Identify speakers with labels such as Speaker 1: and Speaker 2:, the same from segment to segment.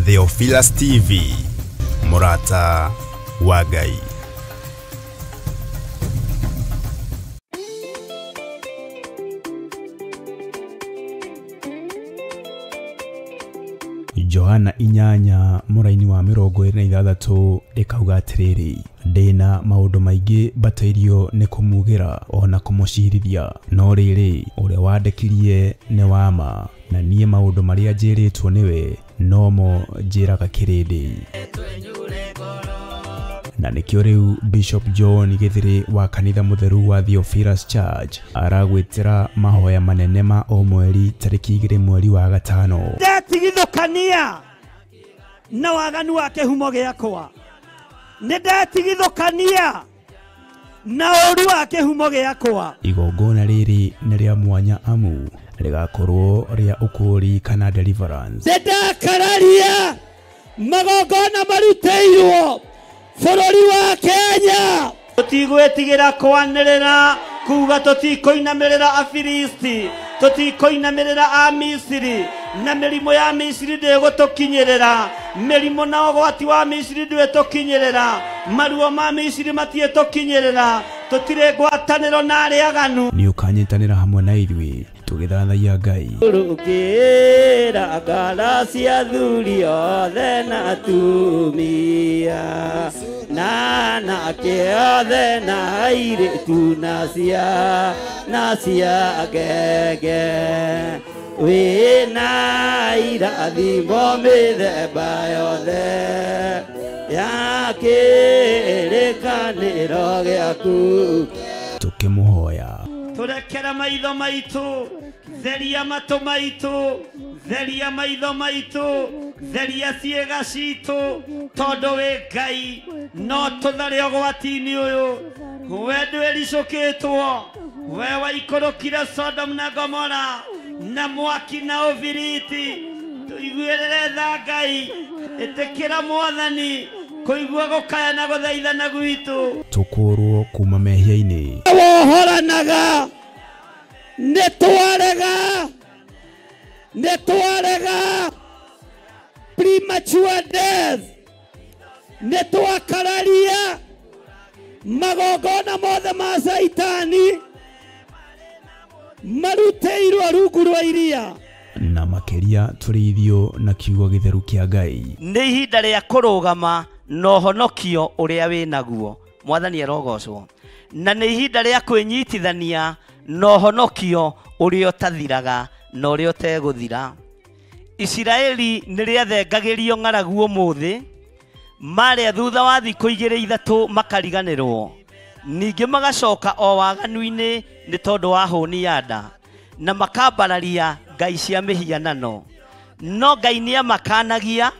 Speaker 1: Theophilus TV, Murata wa Ngai. Johana inyanya muraini wa 26 ikauga atiriri ndina maundu maingi batairio ne kumugira ona kumucirithia no riri uria wandekirie ne wama na nie maundu maria njiritwo niwe nomo njiraga kirindi na nikio riu Bishop John Githiri wa kanitha mutheru wa Theophilus Church aragwitira mahoya manene ma o mweri tariki 2 mweri wa gatano
Speaker 2: ndetigithukania na waganu wake humo giakwa ndetigithukania na oru wake humo giakwa.
Speaker 1: Igongona riri ni ria mwanya amu rigakorwo ria ukuri kana deliverance.
Speaker 2: Ndakararia magongona maruteirwo bururi wa Kenya tutigwetigira kwanirira kuga tutikoinamirira Afilisti tutikoinamirira a Misiri na mirimo ya Misiri ndegutukinyirira mirimo na ogwati wa Misiri ndwetukinyirira maruo ma Misiri matietukinyirira tutire ngwataniro na ariaganu
Speaker 1: ni ukanyitanira hamwe na ithui tugithathaia Ngai
Speaker 2: urukira ngara cia thuri othe na atumia na kiothe na airitu na cia ngenge wina irathimo mithemba yothe ya kirikaniro giaku
Speaker 1: tukimuhoya.
Speaker 2: Turekera maitho maitu theria matu maitu theria maitho maitu theria ciega citu tondu wi Ngai no tuthare ogwati-ini uyu we ndwiricukitwo we waikorokire Sodom na Gomora na mwaki na uviriti tuiguirire tha Ngai itikira Mwathani kuigua gukaya na guthaithana gwitu
Speaker 1: tukurwo kuma mehia-ini
Speaker 2: wohoranaga netwarega premature death netwakararia magongona mothe ma Saitani maruteirwo rungu rwa iria
Speaker 1: na makeria turithio na kiugo githeru kia Ngai.
Speaker 2: Ni ihinda ria kurugama no honokio uria winaguo Mwathani arogocwo na ni ihinda ria kwinyitithania no honokio uria utathiraga no uria uteguthira. Isiraeli ni riathengagirio ng'aragu umuthi maria thutha wa thiku 2-3 makariganirwo ningi magacoka o waganu-ini ni tondu wa huni yanda na makambararia ngai cia mihianano no Ngai ni amakanagia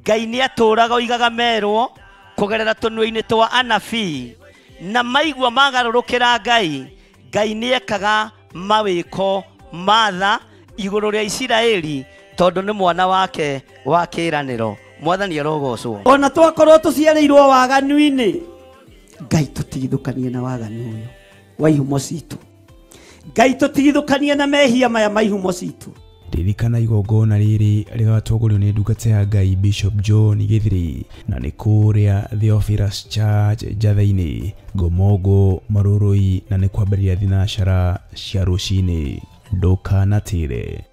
Speaker 2: Ngai ni aturaga oigaga merwo kugerera tunua-ini twa anabii na maigua magarurukira Ngai ni ekaga mawiko matha iguru ria Isiraeli tondu ni mwana wake wa kiraniro. Mwathani arogocwo. Ona twakorwo tuciarirwo waganu-ini Ngai tutigithukanie na waganu uyu wa ihumo citu Ngai tutigithukanie na mehia maya ma ihumo citu.
Speaker 1: Ririkana igongona riri rigatongorio ni ndungata ya Ngai Bishop John Githiri na ni kuria Theophilus Church Njatha-ini Gomogo Marurui na ni kwambiria thinashara cia rucini ndukanatire.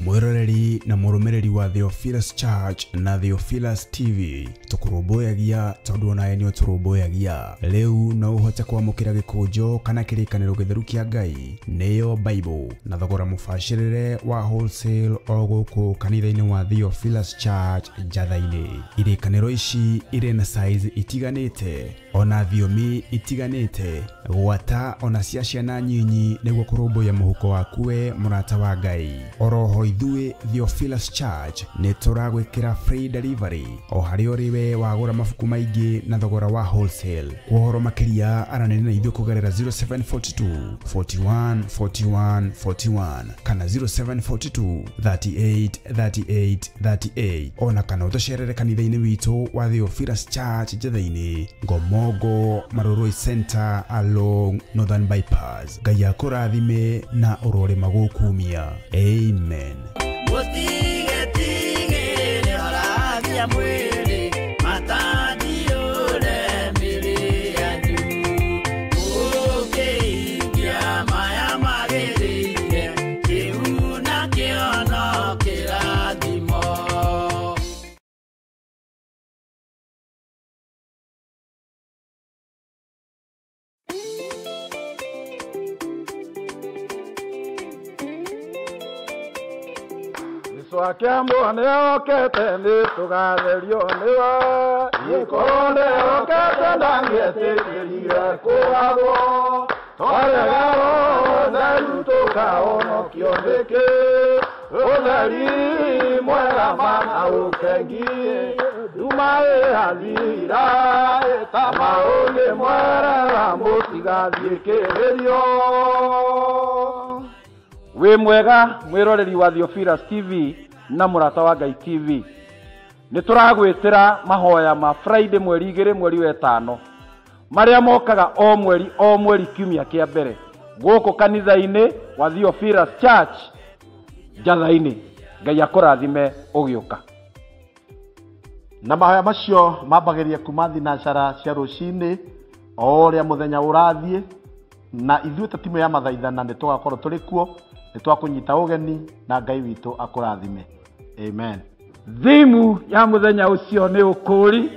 Speaker 1: Mwiroreri na murumireri wa Theophilus Church na Theophilus TV tukurumbuyagia tondu ona enio turumbuyagia riu no uhote kwamukira gikunjo kana kirikaniro githeru kia Ngai neyo Bible na thogora mubashirire wa wholesale o guku kanitha-ini wa Theophilus Church Njatha-ini. Irikaniro ici iri na size itiganite ona thiomi itiganite gwata ona cia ciana nyinyi niguo kurumbuya muhuko waku we murata wa Ngai. Oroho ithuĩ Theophilus Church nĩ tũragwĩkĩra free delivery o harĩa ũrĩwe wagũra mabuku maingĩ na thogora wa wholesale. Kuhoro makĩria aranĩria na ithuĩ kũgerera 0742 41 41 41 kana 0742 38 38 38 ona kana ũtũcerere kanitha-inĩ witũ wa Theophilus Church Njatha-inĩ, Ngomongo Maroroi Center along Northern Bypass. Ngai akũrathime na ũrore magũkumia. Amen.
Speaker 3: Swakiambo neokete ni tugatherio niwa ikone okete ndangietekirie kuagwo twaregero nerutuka ono kioneke utheri mwega mana ukengie dumae hazira etamaungi mwerega mutigathiekererio. We mwega mwiroreri wa Theophilus TV na murata wa Ngai TV, ni turagwitira mahoya ma Friday mweri 2 mweri wa 5 maria mokaga o mweri kiumia kia mbere guku kanitha-ini wa Theophilus Church Njatha-ini. Ngai akũrathime ũgĩũka.
Speaker 4: Na mahoya macio mambagiria kuma thinacara cia rucini o uria muthenya urathie, na ithuĩ ta timu ya mathaithana nĩ tũgakorwo tũrĩ kuo, nĩ twakũnyita ũgeni na Ngai witũ akũrathime. Amen.
Speaker 3: Thimu ya muthenya ũcio nĩ ũkũri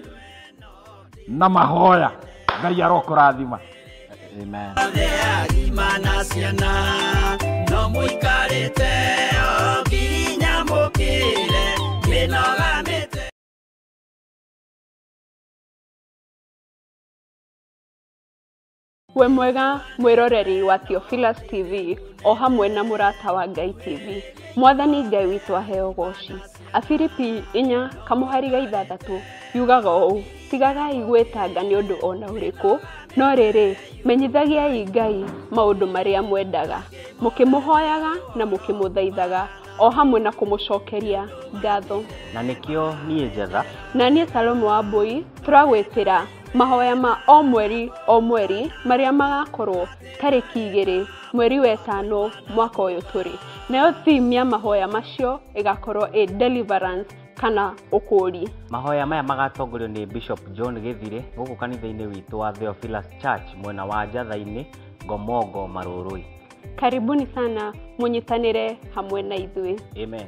Speaker 3: na mahoya. Ngai arokũrathima.
Speaker 4: Amen.
Speaker 2: No muikarite o ginya mukire minogamite.
Speaker 5: We mwega mwiroreri wa Theophilus TV o hamwe na murata wa Ngai TV. Mwathani Ngai witũ aheo goci. Afilipi 4:6 yugaga ũũ: tigagai gwĩtanga nĩ ũndũ ona ũrĩkũ, no rĩrĩ menyithagiai Ngai maũndũ marĩa mwendaga, mũkĩmũhoyaga na mũkĩmũthaithaga o hamwe na kũmũcokeria ngatho.
Speaker 6: Na nĩkĩo niĩ Njatha
Speaker 5: na niĩ Salome Wambui turagwĩtĩra mahoya ma o mweri maria magakorwo tarĩki 2 mweri wa 5 mwaka ũyũ tũrĩ. Nayo theme ya mahoya macio ĩgakorwo deliverance kana ũkũri.
Speaker 6: mahoya maya magatongorio nĩ Bishop John Gĩthire gũkũ kanitha-inĩ witũ wa Theophilus Church mwena wa Njatha-inĩ, Ngomongo Maroroi.
Speaker 5: Karibuni sana munyitanire hamwe na ithuĩ.
Speaker 6: Amen.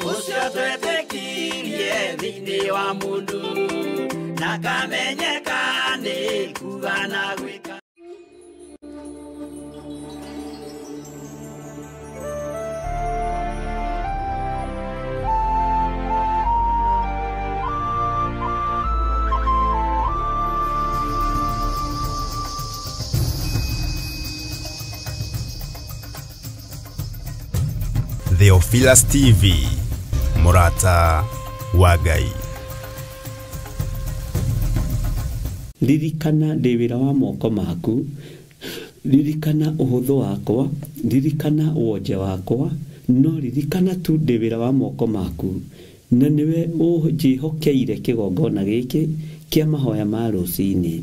Speaker 2: Ucio twetĩkirie thĩinĩ wa mũndũ na kamenyeka nĩ kuga na gwĩka.
Speaker 1: Theophilus TV, murata wa Ngai.
Speaker 7: Ririkana ndĩ wĩra wa moko maku, ririkana ũhũthũ wakwa, ririkana wonje wakwa, no ririkana tu ndĩ wĩra wa moko maku, na nĩwe ũnjĩhokeire kĩgongona gĩkĩ kĩa mahoya ma rũcinĩ.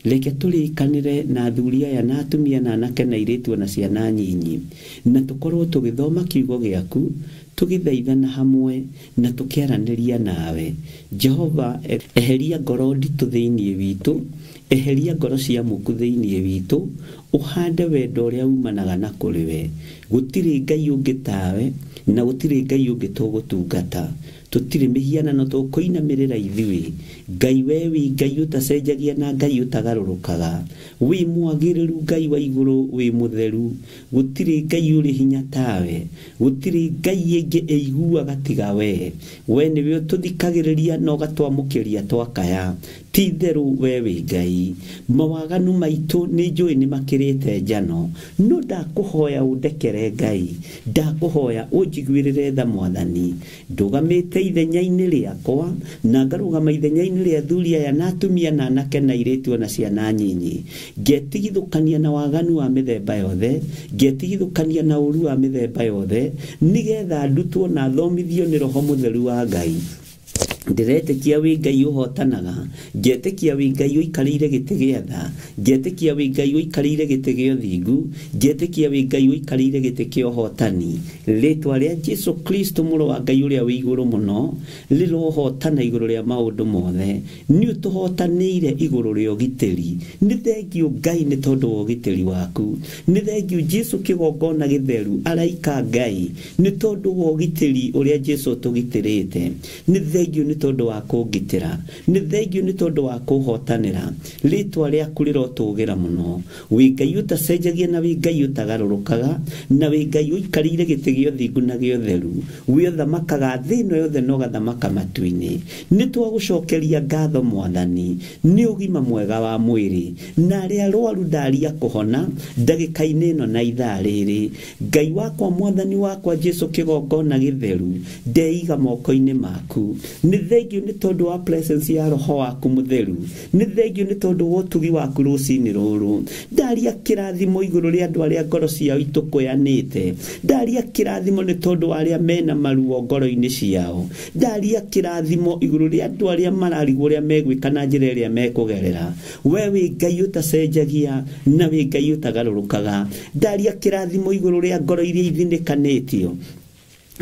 Speaker 7: Reke tũrĩkanĩre na athuri aya na atumia na anake na airĩtu na ciana nyinyi, na tũkorwo tũgĩthoma kiugo gĩaku, tũgĩthaithana hamwe na tũkĩaranĩria nawe. Jehova, eheria ngoro nditũ thĩinĩ witũ, eheria ngoro cia mũku thĩinĩ witũ, ũhande wendo ũrĩa umanaga na kũrĩ we. Gũtirĩ Ngai ũngĩ tawe na gũtirĩ Ngai ũngĩ tũgũtungata. Tũtirĩ mĩhianano tũkũinamĩrĩra ithuĩ, Ngai we wi Ngai utacenjagia na Ngai utagarũrũkaga wi mwagĩrĩru Ngai wa igũrũ wi mutheru gũtirĩ Ngai ũrĩ hinya tawe gũtirĩ Ngai ĩngĩ ĩiguaga tiga we nĩwe ũtũthikagĩrĩria na ũgatwamũkĩria twakaya ti therũ we wi Ngai mawaganu maitũ nĩ njũĩ nĩ makĩrĩte njano no ndakũhoya ũndekere Ngai ndakũhoya ũnjiguĩrĩre tha Mwathani ndũgamĩte ithenya-inĩ rĩakwa na ngarũgama ithenya-inĩ rĩa athuri aya na atumia na anake na airĩtu na ciana nyinyi ngetigithũkania na waganu wa mĩthemba yothe ngetigithũkania na ũru wa mĩthemba yothe nĩgetha ndutwo na thomithio nĩ Roho Mũtheru wa Ngai ndiretĩkia wĩ Ngai ũhotanaga ngetĩkia wĩ Ngai ũikarĩire gĩtĩ gĩa tha ngetĩkia wĩ Ngai ũikarĩire gĩtĩ gĩa ũthingu ngetĩkia wĩ Ngai ũikarĩire gĩtĩ kĩa ũhotani rĩtwa rĩa Jesu Kristo mũrũ wa Ngai ũrĩa wĩ igũrũ mũno rĩrohotana igũrũ rĩa maũndũ mothe nĩ ũtũhotanĩire igũrũ rĩa ũgitĩri nĩ thengiũ Ngai nĩ tondũ wa ũgitĩri waku nĩ thengiũ Jesu kĩgongona gĩtheru araika Ngai nĩ tondũ wa ũgitĩri ũrĩa Jesu tũgitĩrĩte nĩ thengiũ nĩ tondũ wa kũngitĩra nĩ thengiũ nĩ tondũ wa kũhotanĩra rĩtwa rĩaku rĩrotũgĩra mũno wĩ Ngai ũtacenjagia na wĩ Ngai ũtagarũrũkaga na wĩ Ngai ũikarĩire gĩtĩ gĩa ũthingu na gĩa ũtheru wĩ ũthamakaga thĩ ĩno yothe na ũgathamaka matu-inĩ nĩ twagũcokeria ngatho Mwathani nĩ ũgima mwega wa mwĩrĩ na arĩa arwaru ndaria kũhona ndagĩka-inĩ ĩno na ithaa rĩrĩ Ngai wakwa Mwathani wakwa Jesu kĩgongona gĩtheru ndeiga moko-inĩ maku nĩ thengiũ nĩ tondũ wa presence ya Roho waku Mũtheru nĩ thengiũ nĩ tondũ wa ũtugi waku rũcinĩ rũrũ ndaria kĩrathimo igũrũ rĩa andũ arĩa ngoro ciao itũkũyanĩte ndaria kĩrathimo nĩ tondũ wa arĩa mena maruo ngoro-inĩ ciao ndaria kĩrathimo igũrũ rĩa andũ arĩa mararigwo ũrĩa megwĩka na njĩra ĩrĩa mekũgerera we wĩ Ngai ũtacenjagia na wĩ Ngai ũtagarũrũkaga ndaria kĩrathimo igũrũ rĩa ngoro iria ithinĩkanĩtio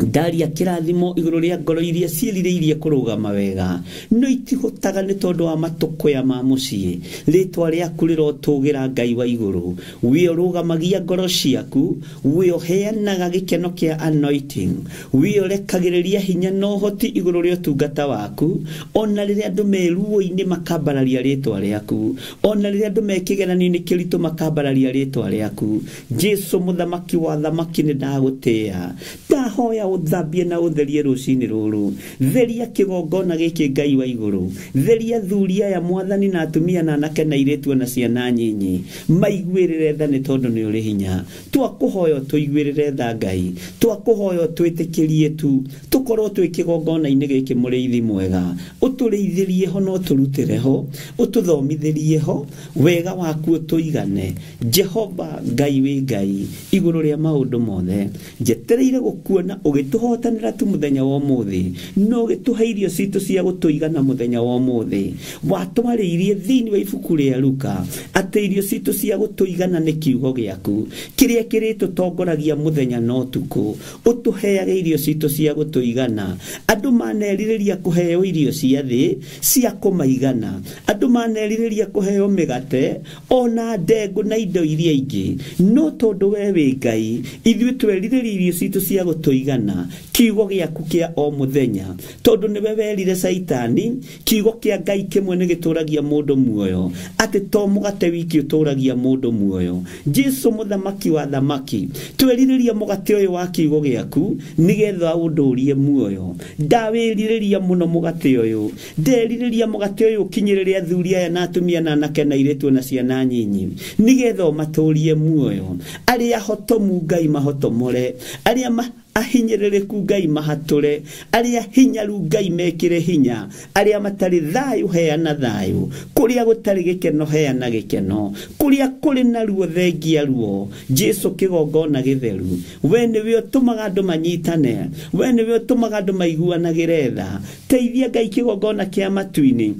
Speaker 7: ndaria kĩrathimo igũrũ rĩa ngoro iria ciĩrirĩirie kũrũgama wega no itihotaga nĩ tondũ wa matũkũya ma mũciĩ rĩtwa rĩaku rĩrotũgĩra Ngai wa igũrũ we ũrũgamagia ngoro ciaku we ũheanaga gĩkeno kĩa anointing we ũrekagĩrĩria hinya na ũhoti igũrũ rĩa ũtungata waku ona rĩrĩa andũ meruo-inĩ makambararia rĩtwa rĩaku ona rĩrĩa andũ mekĩgeranio-inĩ kĩritũ makambararia rĩtwa rĩaku Jesu mũthamaki wa thamaki nĩ ndagũtĩĩa ndahoya ũthambie na ũtherie rũcinĩ rũrũ theria kĩgongona gĩkĩ Ngai wa igũrũ theria athuri aya Mwathani na atumia na anake na airĩtu na ciana nyinyi maiguĩrĩre tha nĩ tondũ nĩ ũrĩ hinya twakũhoya tũiguĩrĩre tha Ngai twakũhoya twĩtĩkĩrie tu tũkorwo twĩ kĩgongona-inĩ gĩkĩ mũrĩithi mwega ũtũrĩithĩrie ho na ũtũrutĩre ho ũtũthomithĩrie ho wega waku ũtũigane Jehova Ngai wĩ Ngai igũrũ rĩa maũndũ mothe njetereire gũkuona ũgĩtũhotanĩra tu mũthenya wa ũmũthĩ no ũgĩtũhe irio citũ cia gũtũigana mũthenya wa ũmũthĩ watwarĩirie thĩinĩ wa ibuku rĩa Luka atĩ irio citũ cia gũtũigana nĩ kiugo gĩaku kĩrĩa kĩrĩtũtongoragia mũthenya na ũtukũ ũtũheage irio citũ cia gũtũigana andũ manerirĩria kũheo irio cia thĩ cia kũmaigana andũ manerirĩria kũheo mĩgate ona ndengũ na indo iria ingĩ no tondũ we wĩ Ngai ithuĩ twerirĩria irio citũ cia gũtũigana kiugo gĩaku kĩa o mũthenya tondũ nĩwe werire Saitani kiugo kĩa Ngai kĩmwe nĩ gĩtũragia mũndũ muoyo atĩ to mũgate wiki ũtũragia mũndũ muoyo Jesu mũthamaki wa thamaki twerirĩria mũgate ũyũ wa kiugo gĩaku nĩgetha ũndũrie muoyo ndawĩrirĩria mũno mũgate ũyũ nderirĩria mũgate ũyũ ũkinyĩrĩre athuri aya na atumia na anake na airĩtu na ciana nyinyi nĩgetha ũmatũrie muoyo arĩa hotomu Ngai mahotomore arĩa ahinyĩrĩrĩku Ngai mahatũre arĩa hinyaru Ngai mekĩre hinya arĩa matarĩ thayũ heana thayũ kũrĩa gũtarĩ gĩkeno heana gĩkeno kũrĩa kũrĩ na ruo thengia ruo Jesu kĩgongona gĩtheru we nĩwe ũtũmaga andũ manyitane we nĩwe ũtũmaga andũ maiguanagĩre tha teithia Ngai kĩgongona kĩa matu-inĩ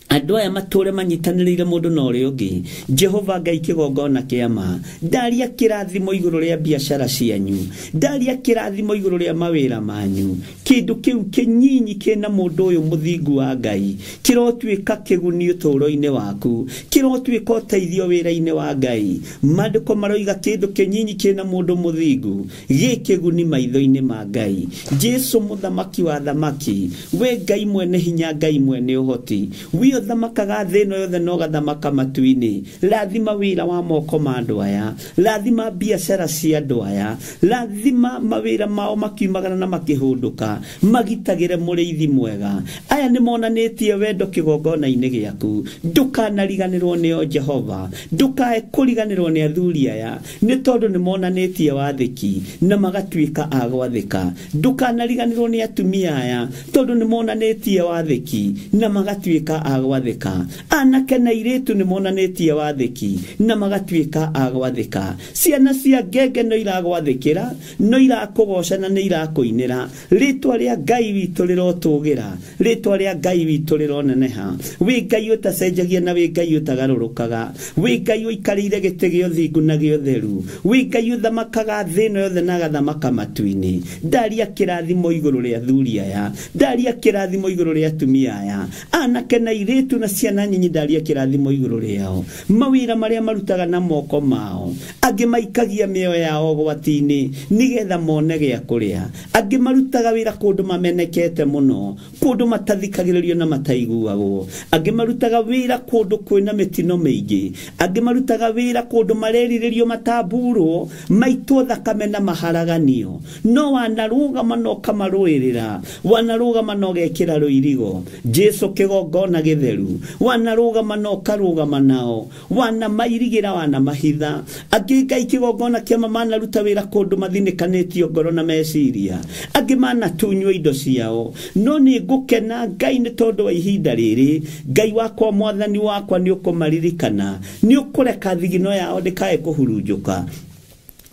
Speaker 7: andå aya matåre manyitanĩrĩire mũndũ na ũrĩa ũngĩ. Jehova Ngai kĩgongona kĩa ma, ndaria kĩrathimo igũrũ rĩa biacara cianyu, ndaria kĩrathimo igũrũ rĩa mawĩra manyu. Kĩndũ kĩu kĩnyinyi kĩna mũndũ ũyũ mũthingu wa Ngai kĩrotuĩka kĩguni ũtũũro-inĩ waku, kĩrotuĩka ũteithio wĩra-inĩ wa Ngai. Maandĩko maroiga kĩndũ kĩnyinyi kĩna mũndũ mũthingu gĩ kĩguni maitho-inĩ ma Ngai. Jesu mũthamaki wa thamaki, we Ngai mwene hinya, Ngai mwene ũhoti, we thamakaga thĩ ĩno yothe no gathamaka matu-inĩ. Rathima wĩra wa moko ma andũ aya, rathima biacara cia andũ aya, rathima mawĩra mao makiumagana na makĩhũndũka, magitagĩre mũrĩithi mwega. Aya nĩ monanĩtie wendo kĩgongona-inĩ gĩaku. Ndũkanariganĩrwo nĩo Jehova, ndũkae kũriganĩrwo nĩ athuri aya, nĩ tondũ nĩ monanĩtie wathĩki na magatuĩka a gwathĩka. Ndũkanariganĩrwo nĩ atumia aya, tondũ nĩ monanĩtie wathĩki na magatuĩka a gwathĩka. Anake na airĩtu nĩ monanĩtie wathĩki na magatuĩka a gwathĩka. Ciana cia ngenge no iragwathĩkĩra, no irakũgoca na nĩ irakũinĩra. Rĩtwa rĩa Ngai witũ rĩrotũgĩra, rĩtwa rĩa Ngai witũ rĩroneneha. Wĩ Ngai ũtacenjagia na wĩ Ngai ũtagarũrũkaga, wĩ Ngai ũikarĩire gĩtĩ gĩa ũthingu na gĩa ũtheru, wĩ Ngai ũthamakaga thĩ ĩno yothe na agathamaka matu-inĩ. Ndaria kĩrathimo igũrũ rĩa athuri aya, ndaria kĩrathimo igũrũ rĩa atumia aya, anake na airĩtu na ciana nyinyi, ndaria kĩrathimo igũrũ rĩao. Mawĩra marĩa marutaga na moko mao, angĩ maikagia mĩoyo yao ũgwati-inĩ nĩgetha mone gĩa kũrĩa, angĩ marutaga wĩra kũndũ mamenekete mũno, kũndũ matathikagĩrĩrio na mataiguagwo, angĩ marutaga wĩra kũndũ kwĩna mĩtino mĩingĩ, angĩ marutaga wĩra kũndũ marerirĩrio matamburwo, maitwo thakame na maharaganio. No wanarũgama no kamarũĩrĩra, wanarũgama no gekĩra rũirigo. Jesu kĩgongona gĩtheru, wanarũgama no karũgama nao, wanamairigĩra, wanamahitha. Angĩ Ngai kĩgongona kĩa manaruta wĩra kũndũ mathinĩkanĩtio ngoro na meciria, angĩ manatunywo indo ciao. No nĩ ngũkena Ngai nĩ tondũ wa ihinda rĩrĩ. Ngai wakwa, mwathani wakwa, nĩ ũkũmaririkana, nĩ ũkũreka thigino yao ndĩkae kũhurunjũka,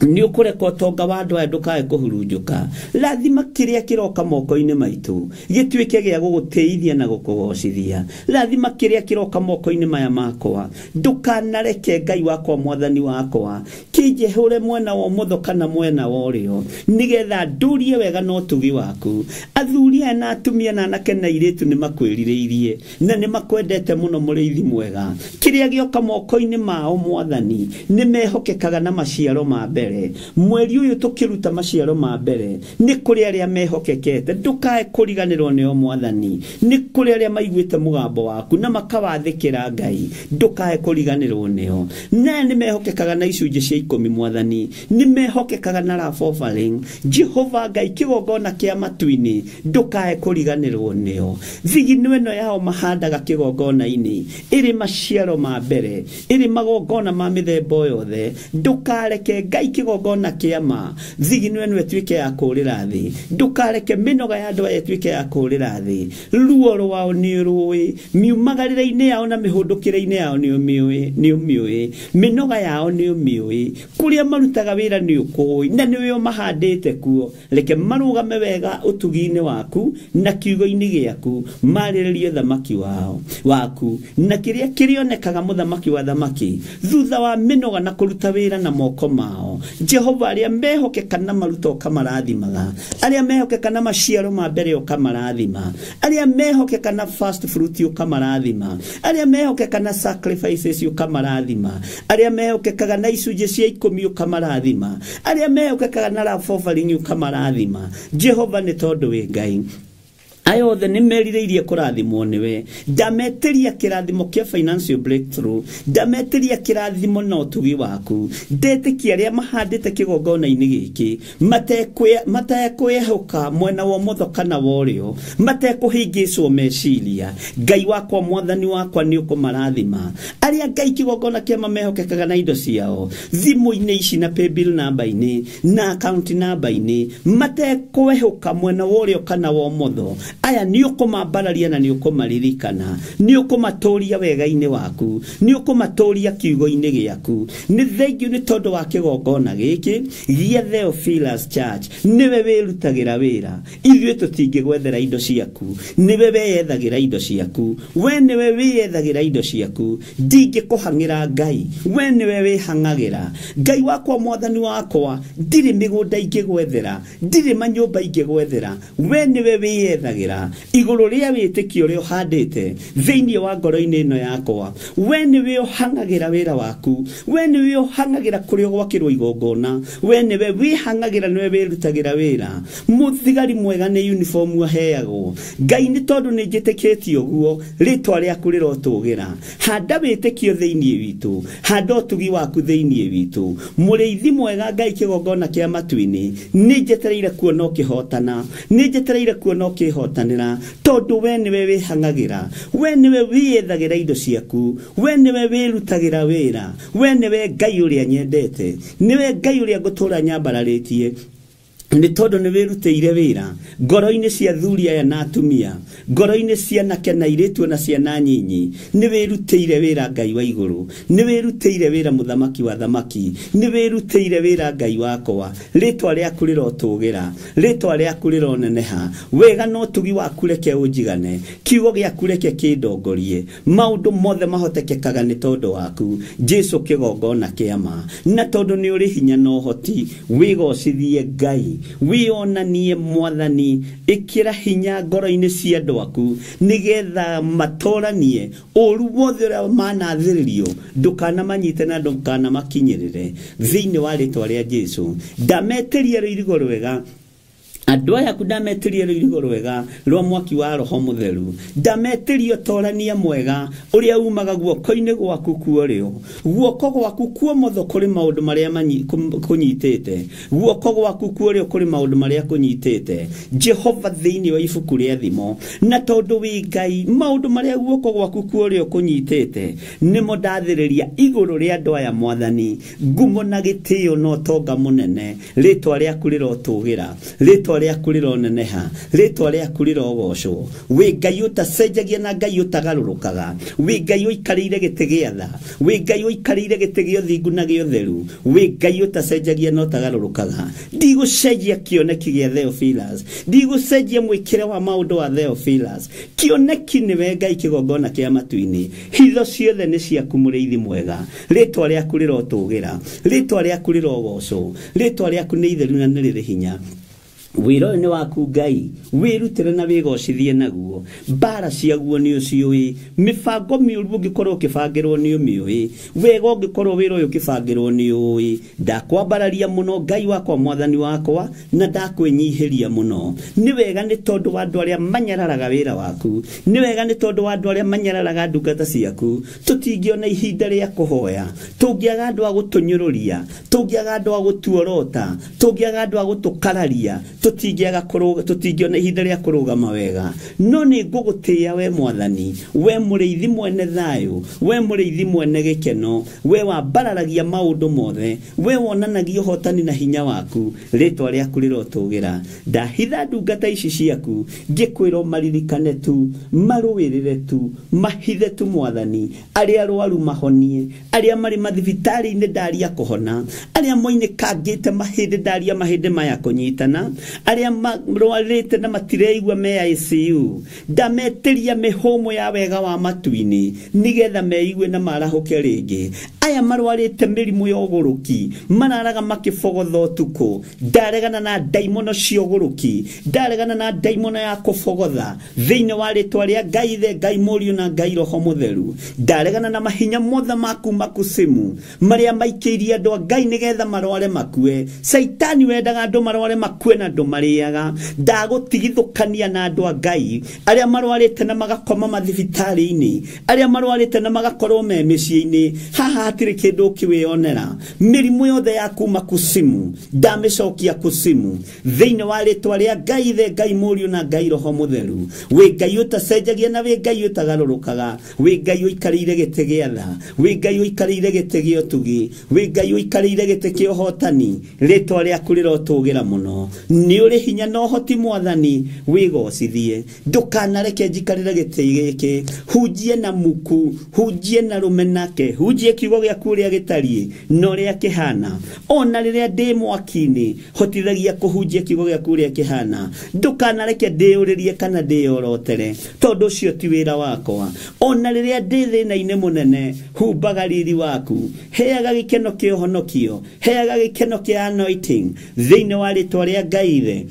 Speaker 7: nĩ ũkũreka ũtonga wa andũ aya ndũkae kũhurunjũka. Rathima kĩrĩa kĩroka moko-inĩ maitũ gĩtuĩke gĩa gũgũteithia na gũkũgocithia. Rathima kĩrĩa kĩroka moko-inĩ maya makwa, ndũkanareke Ngai wakwa, mwathani wakwa, kĩnjehũre mwena wa ũmotho kana mwena wa ũrĩo, nĩgetha ndũrie wega na ũtugi waku. Athuri aya na atumia na anake na airĩtu nĩ makwĩrirĩirie na nĩ makwendete mũno, mũrĩithi mwega. Kĩrĩa gĩoka moko-inĩ mao, mwathani, nĩ mehokekaga na maciaro ma mbere. Mweri ũyũ tũkĩruta maciaro ma mbere nĩ kũrĩ arĩa mehokekete. Ndũkae kũriganĩrwo nĩo mwathani, nĩ kũrĩ arĩa maiguĩte mũgambo waku na makawathĩkĩra Ngai. Ndũkae kũriganĩrwo nĩo. Na nĩ mehokekaga na icunjĩ cia 10 mwathani, nĩ mehokekaga na love offering. Jehova Ngai kĩgongona kĩa matu-inĩ, ndũkae kũriganĩrwo nĩo. Thigino ĩno yao mahandaga kĩgongona-inĩ ĩrĩ maciaro ma mbere, ĩrĩ magongona ma mĩthemba yothe. Ndũkareke Ngai kĩgongona kĩa ma thigino ĩno ĩtuĩke ya kũũrĩra thĩ. Ndũkareke mĩnoga ya andũ aya ĩtuĩke ya kũũrĩra thĩ. Ruo rwao nĩ rũĩ, miumagarĩre-inĩ yao na mĩhũndũkĩre-inĩ yao nĩ ũmĩũĩ, mĩnoga yao nĩ ũmĩũĩ, kũrĩa marutaga wĩra nĩ ũkũĩ, na nĩwe ũmahandĩte kuo. Reke marũgame wega ũtugi-inĩ waku na kiugo-inĩ gĩaku, marĩrĩrie thamaki waku na kĩrĩa kĩrĩonekaga mũthamaki wa thamaki thutha wa mĩnoga na kũruta wĩra na moko mao. Jehova, arĩa mehokeka na maruta ũkamarathimaga, arĩa mehokeka na maciaro ma mbere ũkamarathima, arĩa mehokeka na first fruit ũkamarathima, arĩa mehokeka na sacrifices ũkamarathima, arĩa mehokekaga na icunjĩ cia 10 ũkamarathima, arĩa mehokekaga na love offering ũkamarathima. Jehova, nĩ tondũ wĩ Ngai. Aya othe nĩ merirĩirie kũrathimwo nĩwe. Ndametĩria kĩrathimo kĩa financial breakthrough, ndametĩria kĩrathimo na ũtugi waku. Ndetĩkia arĩa mahandĩte kĩgongona-inĩ gĩkĩ matekwĩhoka mwena wa ũmotho kana wa ũrĩo, matekũhĩngĩcwo meciria. Ngai wakwa, mwathani wakwa, nĩ ũkũmarathima. Arĩa Ngai kĩgongona kĩa mamehokekaga na indo ciao thimũ-inĩ ici na paybill number-inĩ na account number-inĩ, matekwĩhoka mwena wa ũrĩo kana wa ũmotho, aya nĩ ũkũmambararia na nĩ ũkũmaririkana, nĩ ũkũmatũria wega-inĩ waku, nĩ ũkũmatũria kiugo-inĩ gĩaku. Nĩ thengiũ nĩ tondũ wa kĩgongona gĩkĩ gĩa Theophilus Church. Nĩwe wĩrutagĩra wĩra, ithuĩ tũtingĩgwethera indo ciaku, nĩwe weyethagĩra indo ciaku, we nĩwe wĩyethagĩra indo ciaku. Ndingĩkũhang'ĩra Ngai, we nĩwe wĩhang'agĩra. Ngai wakwa, Mwathani wakwa, ndirĩ mĩgũnda ingĩgwethera, ndirĩ manyũmba ingĩgwethera, we nĩwe wĩyethagĩra igũrũ rĩa wĩtĩkio ũrĩa ũhandĩte thĩinĩ wa ngoro-inĩ ĩno yakwa. We nĩwe ũhang'agĩra wĩra waku, we nĩwe ũhang'agĩra kũrĩa gwakĩrwo igongona, we nĩwe wĩhang'agĩra, nĩwe wĩrutagĩra wĩra. Mũthigari mwega nĩ uniform aheagwo. Ngai, nĩ tondũ nĩ njĩtĩkĩtie ũguo, rĩtwa rĩaku rĩrotũgĩra. Handa wĩtĩkio thĩinĩ witũ, handa ũtugi waku thĩinĩ witũ. Mũrĩithi mwega Ngai, kĩgongona kĩa matu-inĩ nĩ njetereire kuona ũkĩhotana, nĩ njetereire kuona ũkĩhotanĩra, tondũ we nĩwe wĩhang'agĩra, we nĩwe wĩyethagĩra indo ciaku, we nĩwe wĩrutagĩra wĩra, we nĩwe Ngai ũrĩa nyendete, nĩwe Ngai ũrĩa ngũtũũra nyambararĩtie. Nĩ tondũ nĩ wĩrutĩire wĩra ngoro-inĩ cia thuri aya na atumia, ngoro-inĩ cia anake na airĩtu na ciana nyinyi. Nĩ wĩrutĩire wĩra Ngai wa igũrũ, nĩ wĩrutĩire wĩra mũthamaki wa thamaki, nĩ wĩrutĩire wĩra Ngai wakwa. Rĩtwa rĩaku rĩrotũgĩra, rĩtwa rĩaku rĩroneneha, wega na ũtugi waku reke ũnjigane, kiugo gĩaku reke kĩndongorie. Maũndũ mothe mahotekekaga nĩ tondũ waku, Jesu kĩgongona kĩama. Na tondũ nĩ ũrĩ hinya na ũhoti, wĩgocithie Ngai, wĩonanie Mwathani, ĩkĩra hinya ngoro-inĩ cia andũ aku, nĩgetha matoranie ũru wothe ũrĩa manathĩrĩrio, ndũkanamanyite na ndũkanamakinyĩrĩre thĩinĩ wa rĩtwa rĩa Jesu. Ndametĩria rũirigo rwega, andũ aya ndametĩria rũirigo rwega rwa mwaki wa Roho Mũtheru, ndametĩria ũtorania mwega ũrĩa umaga guoko-inĩ gwaku kuorĩo, guoko gwaku kuomotho kũrĩ maũndũ marĩa kũnyitĩte, guoko gwaku kuorĩo kũrĩ maũndũ marĩa kũnyitĩte, Jehova, thĩinĩ wa ibuku rĩa thimo. Na tondũ wĩ Ngai, maũndũ marĩa guoko gwaku kuorĩo kũnyitĩte nĩmo ndathĩrĩria igũrũ rĩa andũ aya Mwathani, ngumo na gĩtĩo na ũtonga mũnene. Rĩtwa rĩaku rĩrotũgĩra, rĩtwa rĩaku rĩroneneha, rĩtwa rĩaku rĩrogocwo. Wĩ Ngai ũtacenjagia na Ngai ũtagarũrũkaga, wĩ Ngai ũikarĩire gĩtĩ gĩa tha, wĩ Ngai ũikarĩire gĩtĩ gĩa ũthingu na gĩa ũtheru, wĩ Ngai ũtacenjagia na ũtagarũrũkaga. Ndigũcenjia kĩoneki gĩa Theophilus, ndigũcenjia mwĩkĩre wa maũndũ wa Theophilus. Kĩoneki nĩwe Ngai, kĩgongona kĩa matu-inĩ, hitho ciothe nĩ ciaku mũrĩithi mwega. Rĩtwa rĩaku rĩrotũgĩra, rĩtwa rĩaku rĩrogocwo, rĩtwa rĩaku nĩ itheru na nĩ rĩrĩ hinya. Wĩra ũyũ nĩ waku Ngai, wĩrutĩre na wĩgocithie naguo. Mbara ciaguo nĩ ũciũĩ, mĩbango mĩũru ũngĩkorwo ũkĩbangĩrwo nĩ ũmĩũĩ, wega ũngĩkorwo wĩra ũyũ ũkĩbangĩrwo nĩ ũĩ. Ndakwambararia mũno Ngai wakwa, Mwathani wakwa, na ndakwĩnyihĩria mũno. Nĩ wega nĩ tondũ wa andũ arĩa manyararaga wĩra waku, nĩ wega nĩ tondũ wa andũ arĩa manyararaga ndungata ciaku. Tũtingĩona ihinda rĩa kũhoya, tũngĩaga andũ a gũtũnyũrũria, tũngĩaga andũ a gũtuorota, tũngĩaga andũ a gũtũkararia, tũtingĩona ihinda rĩa kũrũgama wega. No nĩ ngũgũtĩĩa we Mwathani, we mũrĩithi mwene thayũ, we mũrĩithi mwene gĩkeno, we wambararagia maũndũ mothe, we wonanagia ũhotani na hinya waku. Rĩtwa rĩaku rĩrotũgĩra. Ndahitha ndungata ici ciaku, ngĩkwĩra maririkane tu, marũĩrĩre tu, mahithe tu Mwathani. Arĩa arwaru mahonie, arĩa marĩ mathibitarĩ-inĩ ndaria kũhona, arĩa moinĩkangĩte mahĩndĩ ndaria mahĩndĩ maya kũnyitana, arĩa marwarĩte na matireigua me ICU, ndametĩria mĩhũmũ ya wega wa matu-inĩ, nĩgetha meigue na marahũke rĩngĩ. Aya marwarĩte mĩrimũ ya ũgũrũki, mararaga makĩbogotha ũtukũ, ndaregana na ndaimono cia ũgũrũki, ndaregana na ndaimono ya kũbogotha thĩinĩ wa rĩtwa rĩa Ngai Ithe, Ngai Mũriũ na Ngai Roho Mũtheru. Ndaregana na mahinya mothe maku makusimu marĩa maikĩirie andũ a Ngai nĩgetha marware makue. Saitani wendaga andũ marware makue na andũ marĩaga. Ndagũtigithũkania na andũ a Ngai arĩa marwarĩte na magakoma mathibitarĩ-inĩ, arĩa marwarĩte na magakorwo me mĩciĩ-inĩ. Haha hatirĩ kĩndũ ũkĩwĩonera. Mĩrimũ yothe ya kuma kusimu ndamĩcokia kusimu thĩinĩ wa rĩtwa rĩa Ngai Ithe, Ngai Mũriũ na Ngai Roho Mũtheru. Wĩ Ngai ũtacenjagia na wĩ Ngai ũtagarũrũkaga, wĩ Ngai ũikarĩire gĩtĩ gĩa tha, wĩ Ngai ũikarĩire gĩtĩ gĩa ũtugi, wĩ Ngai ũikarĩire gĩtĩ kĩa ũhotani. Rĩtwa rĩaku rĩrotũgĩra mũno, nĩ ũrĩ hinya na ũhoti Mwathani wĩgocithie ndũkanareke njikarĩre gĩtĩ gĩkĩ hunjie na muku hunjie na rũmenake hunjie kiugo gĩaku ũrĩa gĩtariĩ na ũrĩa kĩhana ona rĩrĩa ndĩ mwaki-inĩ hotithagia kũhunjia kiugo gĩaku ũrĩa kĩhana ndũkanareke ndĩũrĩrie kana ndĩyorotere tondũ ũcio ti wĩra wakwa ona rĩrĩa ndĩ thĩna-inĩ mũnene humbaga riri waku heaga gĩkeno kĩa ũhonokio heaga gĩkeno kĩa anointing thĩinĩ wa rĩtwa rĩa Ngai Ithe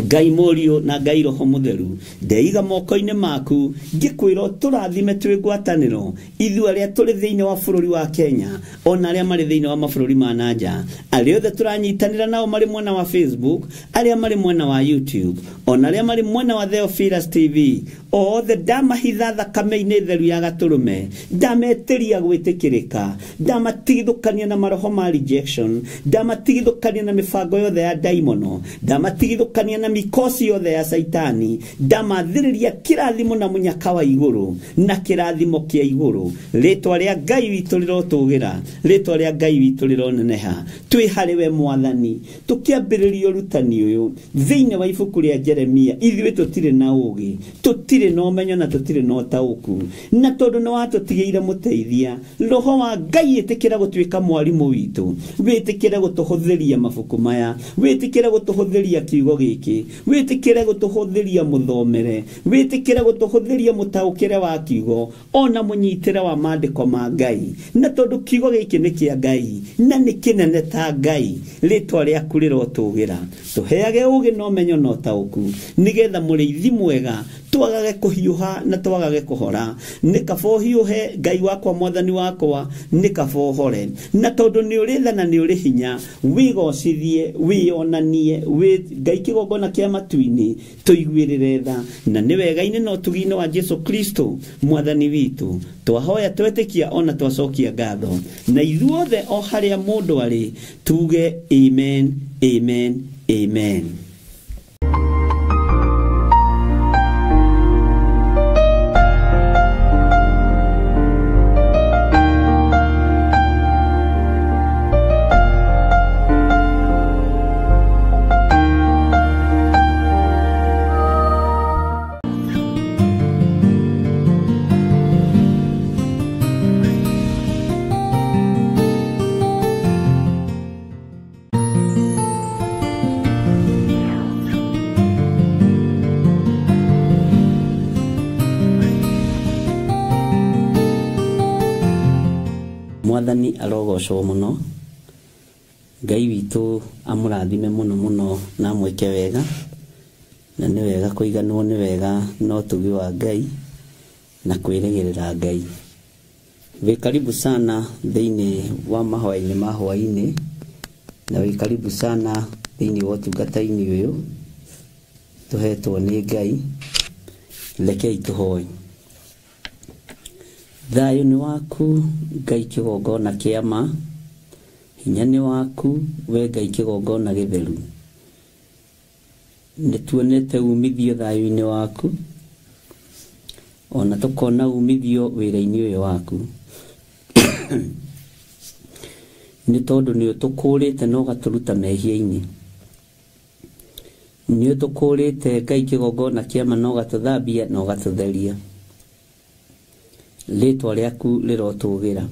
Speaker 7: Ngai Mũriũ na Ngai Roho Mũtheru ndeiga moko-inĩ maku ngĩkwĩra tũrathime twĩ ngwatanĩro ithuĩ arĩa tũrĩ thĩinĩ wa bũrũri wa Kenya ona arĩa marĩ thĩinĩ wa mabũrũri ma nanja arĩa othe tũranyitanĩra nao marĩ mwena wa Facebook arĩa marĩ mwena wa YouTube ona arĩa marĩ mwena wa Theophilus TV othe ndamahitha thakame-inĩ theru ya Gatũrũme ndametĩria gwĩtĩkĩrĩka ndamatigithũkania na maroho ma rejection ndamatigithũkania na mĩbango yothe ya daimono ndamatigithũkania na mikosi yothe ya saitani ndamathĩrĩria kĩrathimo na mũnyaka wa igũrũ na kĩrathimo kĩa igũrũ rĩtwa rĩa Ngai witũ rĩrotũgĩra rĩtwa rĩa Ngai witũ rĩroneneha twĩ harĩ we Mwathani tũkĩambĩrĩria ũrutani ũyũ thĩinĩ wa ibuku rĩa Jeremia ithuĩ tũtirĩ na ũũgĩ tũtirĩ na ũmenyo na tũtirĩ na ũtaũku na tondũ nĩ watũtigĩire mũteithia roho wa Ngai ĩtĩkĩra gũtuĩka mwarimũ witũ wĩtĩkĩre gũtũhũthĩria mabuku maya wĩtĩkĩre gũtũhũthĩria kiugo gĩkĩ wĩtĩkĩre gũtũhũthĩria mũthomere wĩtĩkĩre gũtũhũthĩria mũtaũkĩre wa kiugo ona mũnyitĩre wa maandĩko ma Ngai na tondũ kiugo gĩkĩ nĩ kĩa Ngai na nĩ kĩnene ta Ngai rĩtwa rĩaku rĩrotũgĩra tũheage ũũgĩ na ũmenyo na ũtaũku nĩgetha mũrĩithi mwega twagage kũhiũha na twagage kũhora nĩ kaba ũhiũhe Ngai wakwa Mwathani wakwa nĩ kaba ũhore na tondũ nĩ ũrĩ tha na nĩ ũrĩ hinya wĩgocithie wĩonanie Ngai kĩgongona kĩa matu-inĩ tũiguĩrĩre tha na nĩ wega-inĩ na ũtugi-inĩ wa Jesu Kristo Mwathani witũ twahoya twetĩkia ona twacokia ngatho na ithuothe o harĩa mũndũ arĩ tuge amen amen amen. Mwathani arogocwo mũno Ngai witũ amũrathime mũno mũno na mweke wega na nĩ wega kũiganwo nĩ wega no tugi wa Ngai na kwĩrĩgĩrĩra Ngai wĩ karibu sana thĩinĩ wa mahoya-inĩ ma hwaĩ-inĩ na wĩ karibu sana thĩinĩ wa ũtungata-inĩ ũyũ tũhetwo nĩ Ngai rekei tũhoe. Thayũ nĩ waku Ngai kĩgongona kĩa ma hinya nĩ waku we Ngai kĩgongona gĩtheru nĩ tuonete umithio thayũ-inĩ waku ona tũkona umithio wĩra-inĩ ũyũ waku nĩ tondũ nĩ ũtũkũrĩte na ũgatũruta mehia-inĩ nĩ ũtũkũrĩte Ngai kĩgongona kĩa ma na ũgatũthambia na ũgatũtheria rĩtwa rĩaku rĩrotũgĩra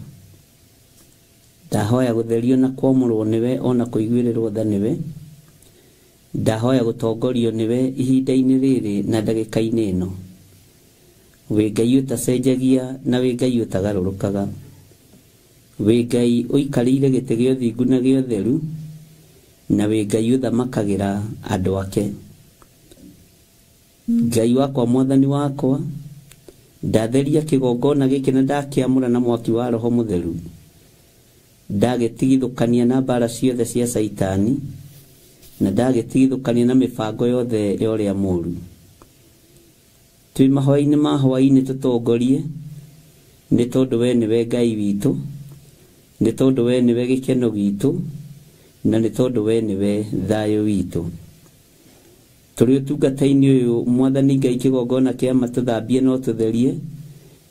Speaker 7: ndahoya gũtherio na kwamũrwo nĩwe ona kũiguĩrĩrwo tha nĩwe ndahoya gũtongorio nĩwe ihinda-inĩ rĩrĩ na ndagĩka-inĩ ĩno wĩ Ngai ũtacenjagia na wĩ Ngai ũtagarũrũkaga wĩ Ngai ũikarĩire gĩtĩ gĩa ũthingu na gĩa ũtheru na wĩ Ngai ũthamakagĩra andũ ake Ngai wakwa Mwathani wakwa ndatheria kĩgongona gĩkĩ na ndakĩamũra na mwaki wa Roho Mũtheru ndagĩtigithũkania na mbara ciothe cia saitani na ndagĩtigithũkania na mĩbango yothe ya ũrĩa mũũru twĩ mahoya-inĩ ma hwaĩ-inĩ tũtongorie nĩ tondũ we nĩwe Ngai witũ nĩ tondũ we nĩwe gĩkeno gitũ na nĩ tondũ we nĩwe thayũ witũ tũrĩ ũtungata-inĩ ũyũ Mwathani Ngai kĩgongona kĩa ma tũthambie no tũtherie